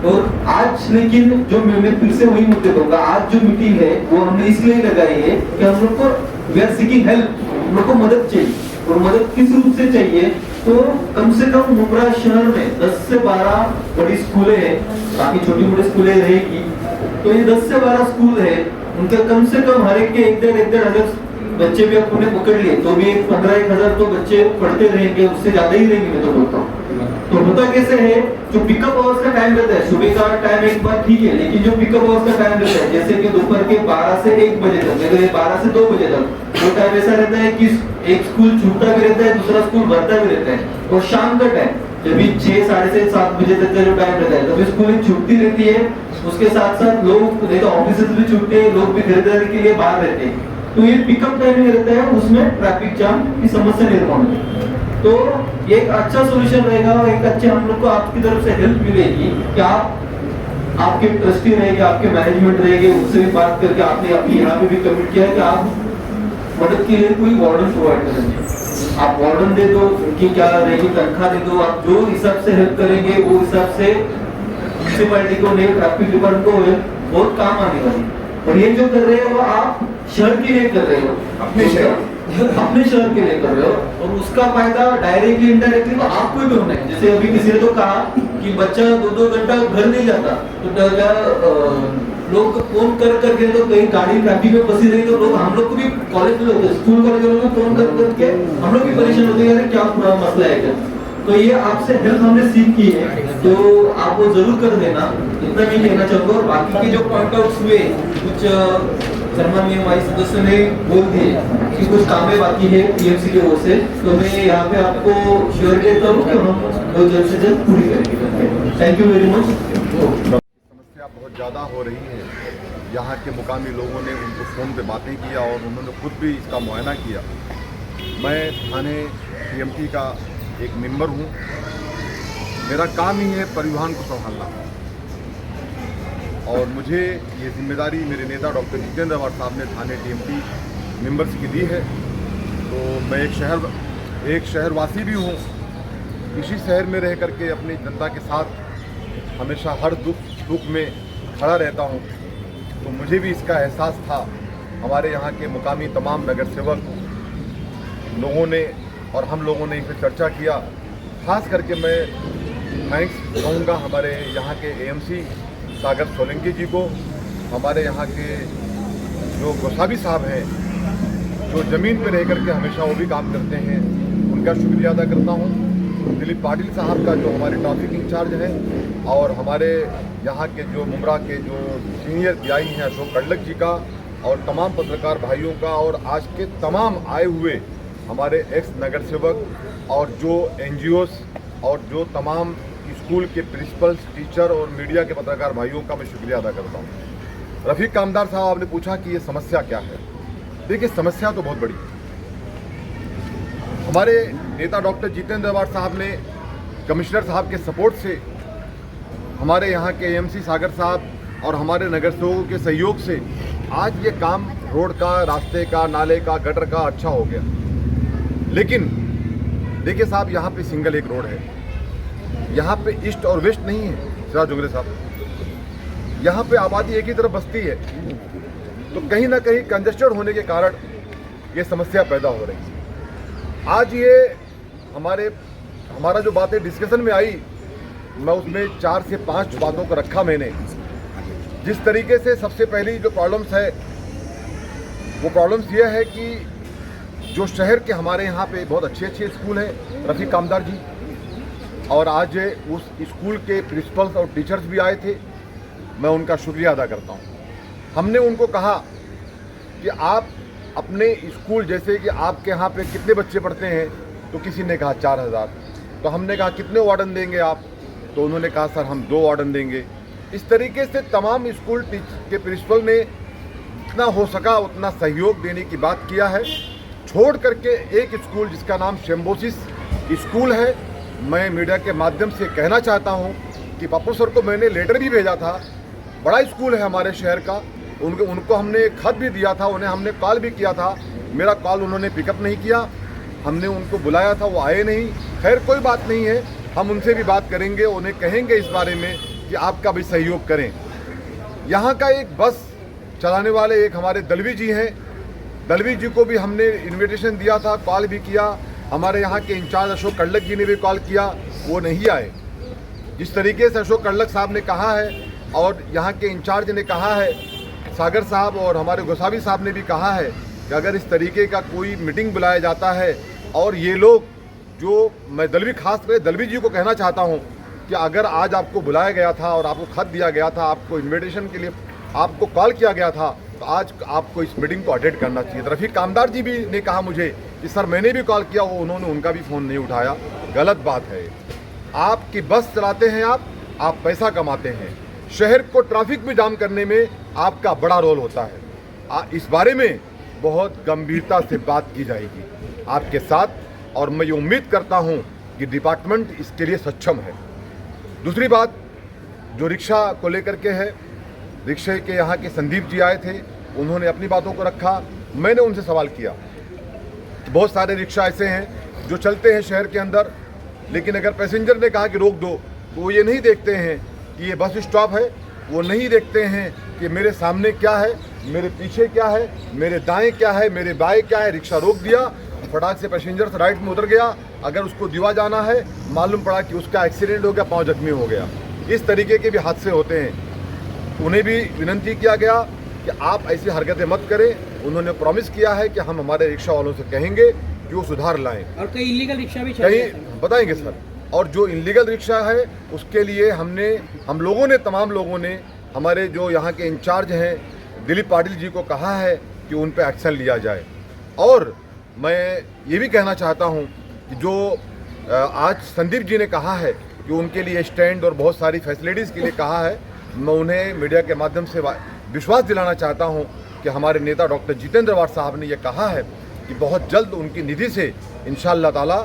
और आज लेकिन जो मैं फिर से वही मुद्दे कहूंगा, आज जो मीटिंग है वो हमने इसलिए लगाई है कि हम लोग को वी आर सीकिंग हेल्प, हम लोग को मदद चाहिए। और मदद किस रूप से चाहिए, तो कम से कम मुंब्रा शहर में 10 से 12 बड़ी स्कूलें हैं, बाकी छोटी मोटी स्कूलें रहेगी, तो ये 10 से 12 स्कूल है, उनके कम से कम हर एक के 1-1.5 हजार बच्चे भी अपने पकड़ लिए तो भी 15-1 हजार तो बच्चे पढ़ते रहेंगे, उससे ज्यादा ही रहेंगे मैं तो बोलता हूँ। तो होता कैसे है, जो पिकअप आवर्स का टाइम रहता है, सुबह का टाइम एक बार ठीक है, लेकिन जो पिकअप आवर्स का टाइम रहता है जैसे कि दोपहर के 12 से 1 बजे तक, अगर 12 से 2 बजे तक, वो टाइम ऐसा रहता है कि एक स्कूल छूटता भी रहता है, दूसरा स्कूल भरता भी रहता है। और शाम का टाइम जब 6, 6:30, 7 बजे तक का जो टाइम रहता है तभी स्कूल छूटती रहती है, उसके साथ साथ लोग नहीं तो ऑफिस भी छूटते हैं, लोग भी खरीदारी के लिए बाहर रहते हैं, तो ये पिकअप टाइमिंग रहता है, उसमें ट्रैफिक जाम की समस्या निर्माण होती है। तो ये एक अच्छा सोल्यूशन रहेगा और एक अच्छे हम लोग को आपकी तरफ से हेल्प मिलेगी कि आप आपके ट्रस्टी रहेंगे, आपके मैनेजमेंट रहेंगे, उनसे भी बात करके आपने अभी यहाँ पे भी कमिट किया है कि आप मदद के लिए कोई वार्डन प्रोवाइड करेंगे। आप वार्डन दे दो, उनकी क्या रहेगी तनख्वाह दे दो, आप जो हिसाब से हेल्प करेंगे वो हिसाब से म्यूनसिपैलिटी को नहीं, ट्रैफिक डिपार्टमेंट को बहुत काम आने वाली। और ये जो कर रहे हो आप शहर के लिए कर रहे हो, अपने शहर के लिए कर रहे हो, और उसका फायदा डायरेक्टली इनडायरेक्टली तो आपको भी होना है। जैसे अभी किसी ने तो कहा कि बच्चा 2-2 घंटा घर नहीं जाता, तो लोग फोन कर करके, तो कहीं गाड़ी ट्रैफिक में फंसी रही तो लोग, हम लोग को भी कॉलेज में होते, स्कूल कॉलेज में फोन कर करके हम लोग भी परेशान होते हैं क्या पूरा मसला है क्या। तो ये आपसे हेल्प हमने सीख की है, तो आप वो जरूर कर देना, इतना भी कहना चाहूँगा। और बाकी के जो पॉइंट आउट्स हुए, कुछ सम्माननीय हमारे सदस्य ने बोल दिए कि कुछ कामें बाकी है पीएमसी की ओर से, तो मैं यहाँ पे आपको श्योर देता हूँ कि हम वो जल्द से जल्द पूरी करेंगे। Thank you very much. समस्या बहुत ज़्यादा हो रही है। यहाँ के मुकामी लोगों ने उनको फ़ोन पे बातें किया और उन्होंने खुद भी इसका मुआयना किया। मैं थाने टीएमटी का एक मेंबर हूँ, मेरा काम ही है परिवहन को संभालना, और मुझे ये जिम्मेदारी मेरे नेता डॉक्टर जितेंद्र अवार्ड साहब ने थाने टीएमटी मेंबर्स की दी है। तो मैं एक शहरवासी भी हूँ, इसी शहर में रह करके अपनी जनता के साथ हमेशा हर दुख में खड़ा रहता हूँ। तो मुझे भी इसका एहसास था। हमारे यहाँ के मुकामी तमाम नगर सेवक लोगों ने और हम लोगों ने इस पर चर्चा किया। खास करके मैं थैंक्स कहूँगा हमारे यहाँ के एएमसी सागर सोलंकी जी को, हमारे यहाँ के जो गोसावी साहब हैं, जो ज़मीन पर रह करके हमेशा वो भी काम करते हैं, उनका शुक्रिया अदा करता हूँ। दिलीप पाटिल साहब का जो हमारे ट्रैफिक इंचार्ज हैं, और हमारे यहाँ के जो मुमरा के जो सीनियर पीआई हैं अशोक कड़लक जी का, और तमाम पत्रकार भाइयों का, और आज के तमाम आए हुए हमारे एक्स नगर सेवक और जो एनजीओस और जो तमाम स्कूल के प्रिंसिपल्स, टीचर और मीडिया के पत्रकार भाइयों का मैं शुक्रिया अदा करता हूँ। रफ़ीक कामदार साहब, आपने पूछा कि ये समस्या क्या है। देखिए, समस्या तो बहुत बड़ी है। हमारे नेता डॉक्टर जितेंद्र अवार्ड साहब ने कमिश्नर साहब के सपोर्ट से, हमारे यहाँ के एएमसी सागर साहब और हमारे नगर सेवकों के सहयोग से आज ये काम रोड का, रास्ते का, नाले का, गटर का अच्छा हो गया। लेकिन देखिए साहब, यहाँ पे सिंगल एक रोड है, यहाँ पे ईस्ट और वेस्ट नहीं है सिराज जोगरे साहब। यहाँ पे आबादी एक ही तरफ बसती है, तो कहीं ना कहीं कंजेस्टेड होने के कारण ये समस्या पैदा हो रही है। आज ये हमारा जो बातें डिस्कशन में आई, मैं उसमें 4 से 5 बातों को रखा मैंने। जिस तरीके से सबसे पहली जो प्रॉब्लम्स है, वो प्रॉब्लम्स ये है कि जो शहर के हमारे यहाँ पे बहुत अच्छे स्कूल हैं, रफ़ीक कामदार जी, और आज उस स्कूल के प्रिंसिपल्स और टीचर्स भी आए थे, मैं उनका शुक्रिया अदा करता हूँ। हमने उनको कहा कि आप अपने स्कूल, जैसे कि आपके यहाँ पे कितने बच्चे पढ़ते हैं, तो किसी ने कहा 4000। तो हमने कहा कितने वार्डन देंगे आप, तो उन्होंने कहा सर हम 2 वार्डन देंगे। इस तरीके से तमाम स्कूल के प्रिंसिपल ने जितना हो सका उतना सहयोग देने की बात किया है। छोड़ करके एक स्कूल जिसका नाम शेम्बोसिस स्कूल है, मैं मीडिया के माध्यम से कहना चाहता हूं कि पप्पू सर को मैंने लेटर भी भेजा था। बड़ा स्कूल है हमारे शहर का, उनको हमने खत भी दिया था, उन्हें हमने कॉल भी किया था, मेरा कॉल उन्होंने पिकअप नहीं किया। हमने उनको बुलाया था, वो आए नहीं। खैर कोई बात नहीं है, हम उनसे भी बात करेंगे, उन्हें कहेंगे इस बारे में कि आपका भी सहयोग करें। यहाँ का एक बस चलाने वाले एक हमारे दलवी जी हैं, दलवी जी को भी हमने इन्विटेशन दिया था, कॉल भी किया। हमारे यहाँ के इंचार्ज अशोक कड़लक जी ने भी कॉल किया, वो नहीं आए। जिस तरीके से अशोक कड़लक साहब ने कहा है और यहाँ के इंचार्ज ने कहा है, सागर साहब और हमारे गोसावी साहब ने भी कहा है कि अगर इस तरीके का कोई मीटिंग बुलाया जाता है और ये लोग जो, मैं खास कर दलवी जी को कहना चाहता हूँ कि अगर आज आपको बुलाया गया था और आपको खत दिया गया था, आपको इन्विटेशन के लिए आपको कॉल किया गया था, तो आज आपको इस मीटिंग को अटेंड करना चाहिए। रफ़ीक कामदार जी भी ने कहा मुझे कि सर मैंने भी कॉल किया, वो उन्होंने उनका भी फ़ोन नहीं उठाया। गलत बात है। आपकी बस चलाते हैं आप पैसा कमाते हैं, शहर को ट्रैफिक में जाम करने में आपका बड़ा रोल होता है। इस बारे में बहुत गंभीरता से बात की जाएगी आपके साथ, और मैं ये उम्मीद करता हूँ कि डिपार्टमेंट इसके लिए सक्षम है। दूसरी बात जो रिक्शा को लेकर के है, रिक्शे के यहाँ के संदीप जी आए थे, उन्होंने अपनी बातों को रखा। मैंने उनसे सवाल किया, बहुत सारे रिक्शा ऐसे हैं जो चलते हैं शहर के अंदर, लेकिन अगर पैसेंजर ने कहा कि रोक दो, तो वो ये नहीं देखते हैं कि ये बस स्टॉप है, वो नहीं देखते हैं कि मेरे सामने क्या है, मेरे पीछे क्या है, मेरे दाएं क्या है, मेरे बाएं क्या है। रिक्शा रोक दिया, फटाक से पैसेंजर राइट में उतर गया, अगर उसको दीवा जाना है मालूम पड़ा कि उसका एक्सीडेंट हो गया, पाँव जख्मी हो गया। इस तरीके के भी हादसे होते हैं। उन्हें भी विनती किया गया कि आप ऐसी हरकतें मत करें। उन्होंने प्रॉमिस किया है कि हम हमारे रिक्शा वालों से कहेंगे कि वो सुधार लाएं। और कई इलीगल रिक्शा भी कहीं बताएंगे सर। और जो इलीगल रिक्शा है उसके लिए हम लोगों ने तमाम लोगों ने हमारे जो यहाँ के इंचार्ज हैं दिलीप पाटिल जी को कहा है कि उन पे एक्शन लिया जाए। और मैं ये भी कहना चाहता हूँ कि जो आज संदीप जी ने कहा है कि उनके लिए स्टैंड और बहुत सारी फैसिलिटीज़ के लिए कहा है, मैं उन्हें मीडिया के माध्यम से विश्वास दिलाना चाहता हूँ कि हमारे नेता डॉक्टर जितेंद्र वाड साहब ने यह कहा है कि बहुत जल्द उनकी निधि से इंशाअल्लाह ताला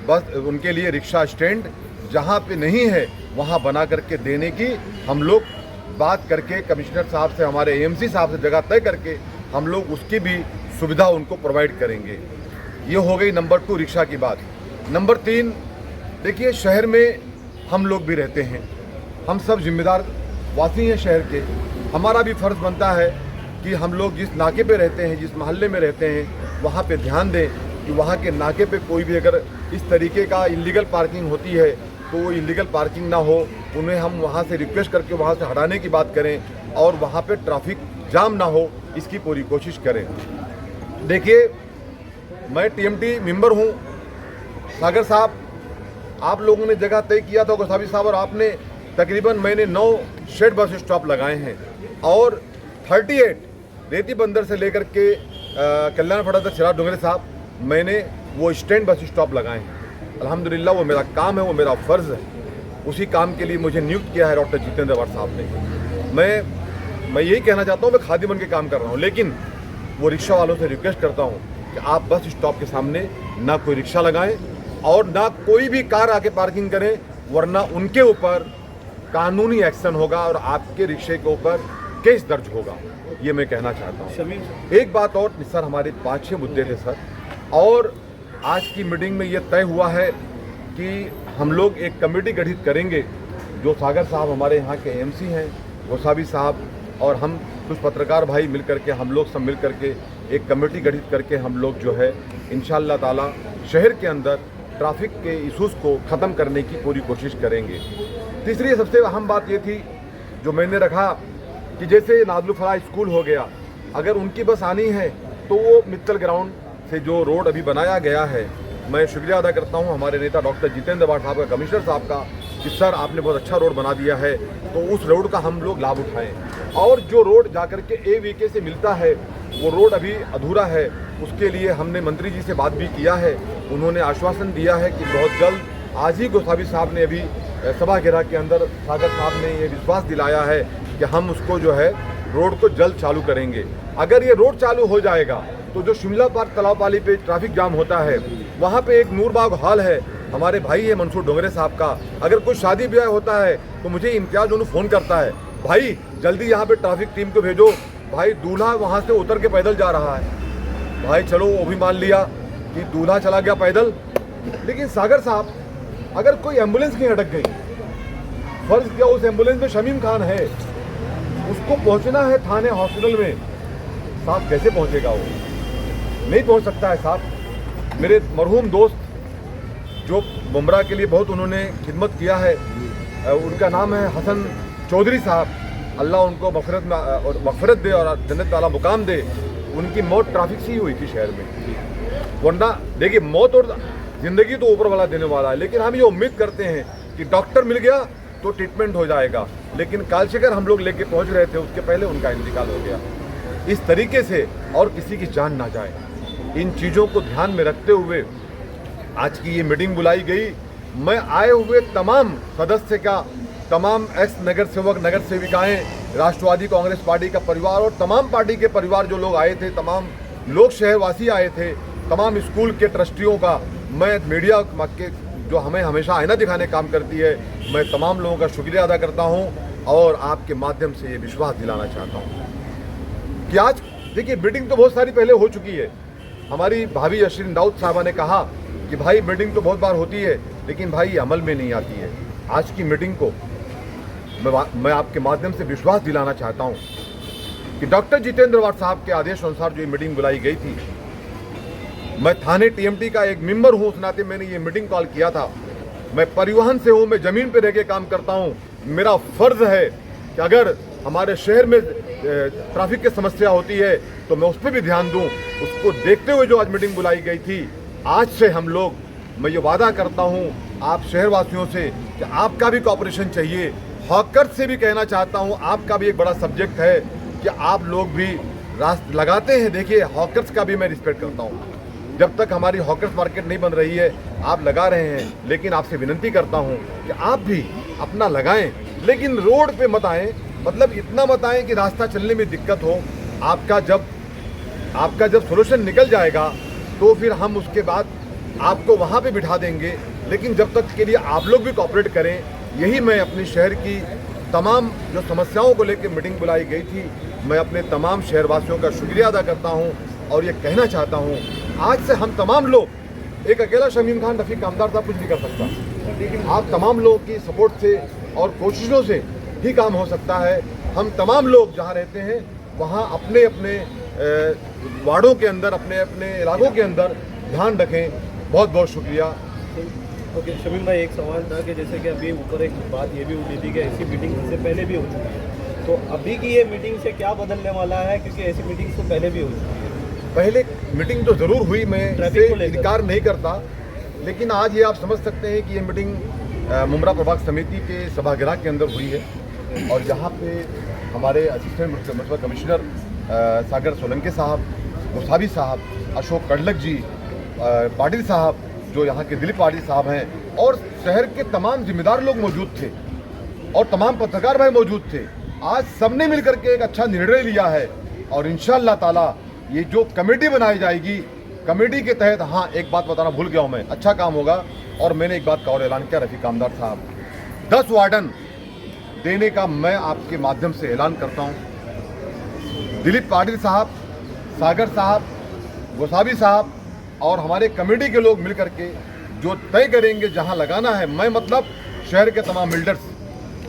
बस उनके लिए रिक्शा स्टैंड जहाँ पे नहीं है वहाँ बना करके देने की हम लोग बात करके कमिश्नर साहब से, हमारे एएमसी साहब से जगह तय करके हम लोग उसकी भी सुविधा उनको प्रोवाइड करेंगे। ये हो गई नंबर 2 रिक्शा की बात। नंबर 3, देखिए शहर में हम लोग भी रहते हैं, हम सब जिम्मेदार वासी हैं शहर के। हमारा भी फ़र्ज़ बनता है कि हम लोग जिस नाके पे रहते हैं, जिस मोहल्ले में रहते हैं, वहाँ पे ध्यान दें कि वहाँ के नाके पे कोई भी अगर इस तरीके का इलीगल पार्किंग होती है तो वो इलीगल पार्किंग ना हो, उन्हें हम वहाँ से रिक्वेस्ट करके वहाँ से हटाने की बात करें और वहाँ पे ट्रैफिक जाम ना हो, इसकी पूरी कोशिश करें। देखिए मैं टीएमटी मेंबर हूँ। सागर साहब, आप लोगों ने जगह तय किया था गोसावी साहब और आपने तकरीबन मैंने 9 शेड बस स्टॉप लगाए हैं और 38 रेती बंदर से लेकर के कल्याण फटा तक चिराग डोंगरे साहब मैंने वो स्टैंड बस स्टॉप लगाए हैं। अल्हम्दुलिल्लाह वो मेरा काम है, वो मेरा फ़र्ज़ है। उसी काम के लिए मुझे नियुक्त किया है डॉक्टर जितेंद्र वाड साहब ने। मैं यही कहना चाहता हूँ, मैं खादी बन के काम कर रहा हूँ, लेकिन वो रिक्शा वालों से रिक्वेस्ट करता हूँ कि आप बस स्टॉप के सामने ना कोई रिक्शा लगाएं और ना कोई भी कार आके पार्किंग करें, वरना उनके ऊपर कानूनी एक्शन होगा और आपके रिक्शे के ऊपर केस दर्ज होगा। ये मैं कहना चाहता हूँ। एक बात और सर, हमारे 5-6 मुद्दे थे सर, और आज की मीटिंग में ये तय हुआ है कि हम लोग एक कमेटी गठित करेंगे। जो सागर साहब हमारे यहाँ के एएमसी हैं, गोसावी साहब और हम कुछ पत्रकार भाई मिल करके, हम लोग सब मिल करके एक कमेटी गठित करके हम लोग जो है इंशाअल्लाह ताला शहर के अंदर ट्रैफिक के इशूज़ को ख़त्म करने की पूरी कोशिश करेंगे। तीसरी सबसे अहम बात ये थी जो मैंने रखा कि जैसे नादलुफला स्कूल हो गया, अगर उनकी बस आनी है तो वो मित्तल ग्राउंड से जो रोड अभी बनाया गया है, मैं शुक्रिया अदा करता हूँ हमारे नेता डॉक्टर जितेंद्र वाड साहब का, कमिश्नर साहब का, कि सर आपने बहुत अच्छा रोड बना दिया है, तो उस रोड का हम लोग लाभ उठाएं। और जो रोड जाकर के AVK से मिलता है वो रोड अभी अधूरा है, उसके लिए हमने मंत्री जी से बात भी किया है। उन्होंने आश्वासन दिया है कि बहुत जल्द, आज ही गोसावी साहब ने अभी सभागृह के अंदर सागर साहब ने ये विश्वास दिलाया है कि हम उसको जो है रोड को जल्द चालू करेंगे। अगर ये रोड चालू हो जाएगा तो जो शिमला पार्क तलावपाली पे ट्रैफिक जाम होता है, वहाँ पे एक नूरबाग हॉल है, हमारे भाई है मंसूर डोंगरे साहब का, अगर कोई शादी ब्याह होता है तो मुझे इम्तियाज उन्हें फ़ोन करता है, भाई जल्दी यहाँ पे ट्रैफिक टीम को भेजो, भाई दूल्हा वहाँ से उतर के पैदल जा रहा है। भाई चलो वो भी मान लिया कि दूल्हा चला गया पैदल, लेकिन सागर साहब अगर कोई एम्बुलेंस कहीं अटक गई, फर्ज किया उस एम्बुलेंस में शमीम खान है, उसको पहुंचना है थाने हॉस्पिटल में, साहब कैसे पहुंचेगा? वो नहीं पहुंच सकता है साहब। मेरे मरहूम दोस्त जो बुमराह के लिए बहुत उन्होंने खिदमत किया है, उनका नाम है हसन चौधरी साहब, अल्लाह उनको मग़फ़िरत दे और जन्नत वाला मुकाम दे। उनकी मौत ट्रैफिक से ही हुई थी शहर में, वरना देखिए मौत और ज़िंदगी तो ऊपर वाला देने वाला है, लेकिन हम ये उम्मीद करते हैं कि डॉक्टर मिल गया तो ट्रीटमेंट हो जाएगा, लेकिन कालशेखर हम लोग लेके पहुंच रहे थे, उसके पहले उनका इंतकाल हो गया। इस तरीके से और किसी की जान ना जाए, इन चीज़ों को ध्यान में रखते हुए आज की ये मीटिंग बुलाई गई। मैं आए हुए तमाम सदस्य का, तमाम एक्स नगर सेवक, नगर सेविकाएँ, राष्ट्रवादी कांग्रेस पार्टी का परिवार और तमाम पार्टी के परिवार जो लोग आए थे, तमाम लोग शहरवासी आए थे, तमाम स्कूल के ट्रस्टियों का, मैं मीडिया के जो हमें हमेशा आईना दिखाने काम करती है, मैं तमाम लोगों का शुक्रिया अदा करता हूं और आपके माध्यम से ये विश्वास दिलाना चाहता हूं कि आज देखिए मीटिंग तो बहुत सारी पहले हो चुकी है। हमारी भाभी अशरीन दाऊद साहबा ने कहा कि भाई मीटिंग तो बहुत बार होती है, लेकिन भाई ये अमल में नहीं आती है। आज की मीटिंग को मैं आपके माध्यम से विश्वास दिलाना चाहता हूं कि डॉक्टर जितेंद्र वाड साहब के आदेश अनुसार जो ये मीटिंग बुलाई गई थी, मैं थाने टीएमटी का एक मेंबर हूं, उस नाते मैंने ये मीटिंग कॉल किया था। मैं परिवहन से हूं, मैं जमीन पर रह के काम करता हूं। मेरा फर्ज है कि अगर हमारे शहर में ट्रैफिक की समस्या होती है तो मैं उस पर भी ध्यान दूं। उसको देखते हुए जो आज मीटिंग बुलाई गई थी, आज से हम लोग, मैं ये वादा करता हूं आप शहरवासियों से कि आपका भी कोऑपरेशन चाहिए। हॉकर्स से भी कहना चाहता हूं, आपका भी एक बड़ा सब्जेक्ट है कि आप लोग भी रास्ते लगाते हैं। देखिए, हॉकर्स का भी मैं रिस्पेक्ट करता हूं। जब तक हमारी हॉकर्स मार्केट नहीं बन रही है, आप लगा रहे हैं, लेकिन आपसे विनती करता हूं कि आप भी अपना लगाएं, लेकिन रोड पे मत आएं। मतलब इतना मत आएं कि रास्ता चलने में दिक्कत हो। आपका जब सोल्यूशन निकल जाएगा तो फिर हम उसके बाद आपको वहाँ पे बिठा देंगे, लेकिन जब तक के लिए आप लोग भी कोऑपरेट करें। यही मैं अपने शहर की तमाम जो समस्याओं को लेकर मीटिंग बुलाई गई थी, मैं अपने तमाम शहरवासियों का शुक्रिया अदा करता हूं और ये कहना चाहता हूं, आज से हम तमाम लोग, एक अकेला शमीम खान रफ़ीक कामदार साहब कुछ नहीं कर सकता। आप तमाम लोगों की सपोर्ट से और कोशिशों से ही काम हो सकता है। हम तमाम लोग जहां रहते हैं वहां अपने अपने वार्डों के अंदर, अपने अपने इलाकों के अंदर ध्यान रखें। बहुत बहुत शुक्रिया। ओके शमीम भाई, एक सवाल था कि जैसे कि अभी ऊपर एक बात ये भी हुई थी कि ऐसी मीटिंग इससे पहले भी हो चुकी है, तो अभी की ये मीटिंग से क्या बदलने वाला है? क्योंकि ऐसी मीटिंग तो पहले भी हो चुकी है। पहले मीटिंग तो ज़रूर हुई, मैं इसे इनकार नहीं करता, लेकिन आज ये आप समझ सकते हैं कि ये मीटिंग मुमरा प्रभाग समिति के सभागृह के अंदर हुई है और यहाँ पे हमारे असिस्टेंट म्युनिसिपल कमिश्नर सागर सोलंके साहब, गोसावी साहब, अशोक कड़लक जी, पाटिल साहब, जो यहाँ के दिलीप पाटिल साहब हैं, और शहर के तमाम जिम्मेदार लोग मौजूद थे और तमाम पत्रकार भाई मौजूद थे। आज सबने मिलकर के एक अच्छा निर्णय लिया है और इंशाअल्लाह ताला ये जो कमेटी बनाई जाएगी, कमेटी के तहत, हाँ एक बात बताना भूल गया हूँ मैं, अच्छा काम होगा। और मैंने एक बात का और ऐलान किया, रफ़ीक कामदार साहब 10 वार्डन देने का मैं आपके माध्यम से ऐलान करता हूँ। दिलीप पाटिल साहब, सागर साहब, गोसावी साहब और हमारे कमेटी के लोग मिलकर के जो तय करेंगे जहां लगाना है, मैं मतलब शहर के तमाम बिल्डर्स,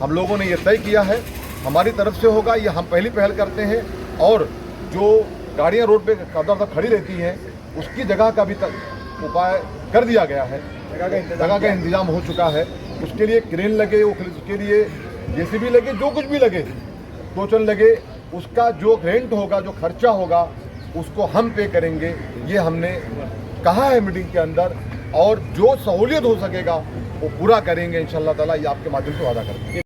हम लोगों ने ये तय किया है, हमारी तरफ से होगा। ये हम पहली पहल करते हैं और जो गाड़ियां रोड पे कदर तक खड़ी रहती हैं उसकी जगह का भी उपाय कर दिया गया है, जगह का इंतजाम हो चुका है। उसके लिए क्रेन लगे, उसके लिए जेसीबी लगे, जो कुछ भी लगे, टोचन लगे, उसका जो रेंट होगा, जो खर्चा होगा, उसको हम पे करेंगे। ये हमने कहा है मीटिंग के अंदर और जो सहूलियत हो सकेगा वो पूरा करेंगे इंशाअल्लाह ताला। ये आपके माध्यम से वादा करते हैं।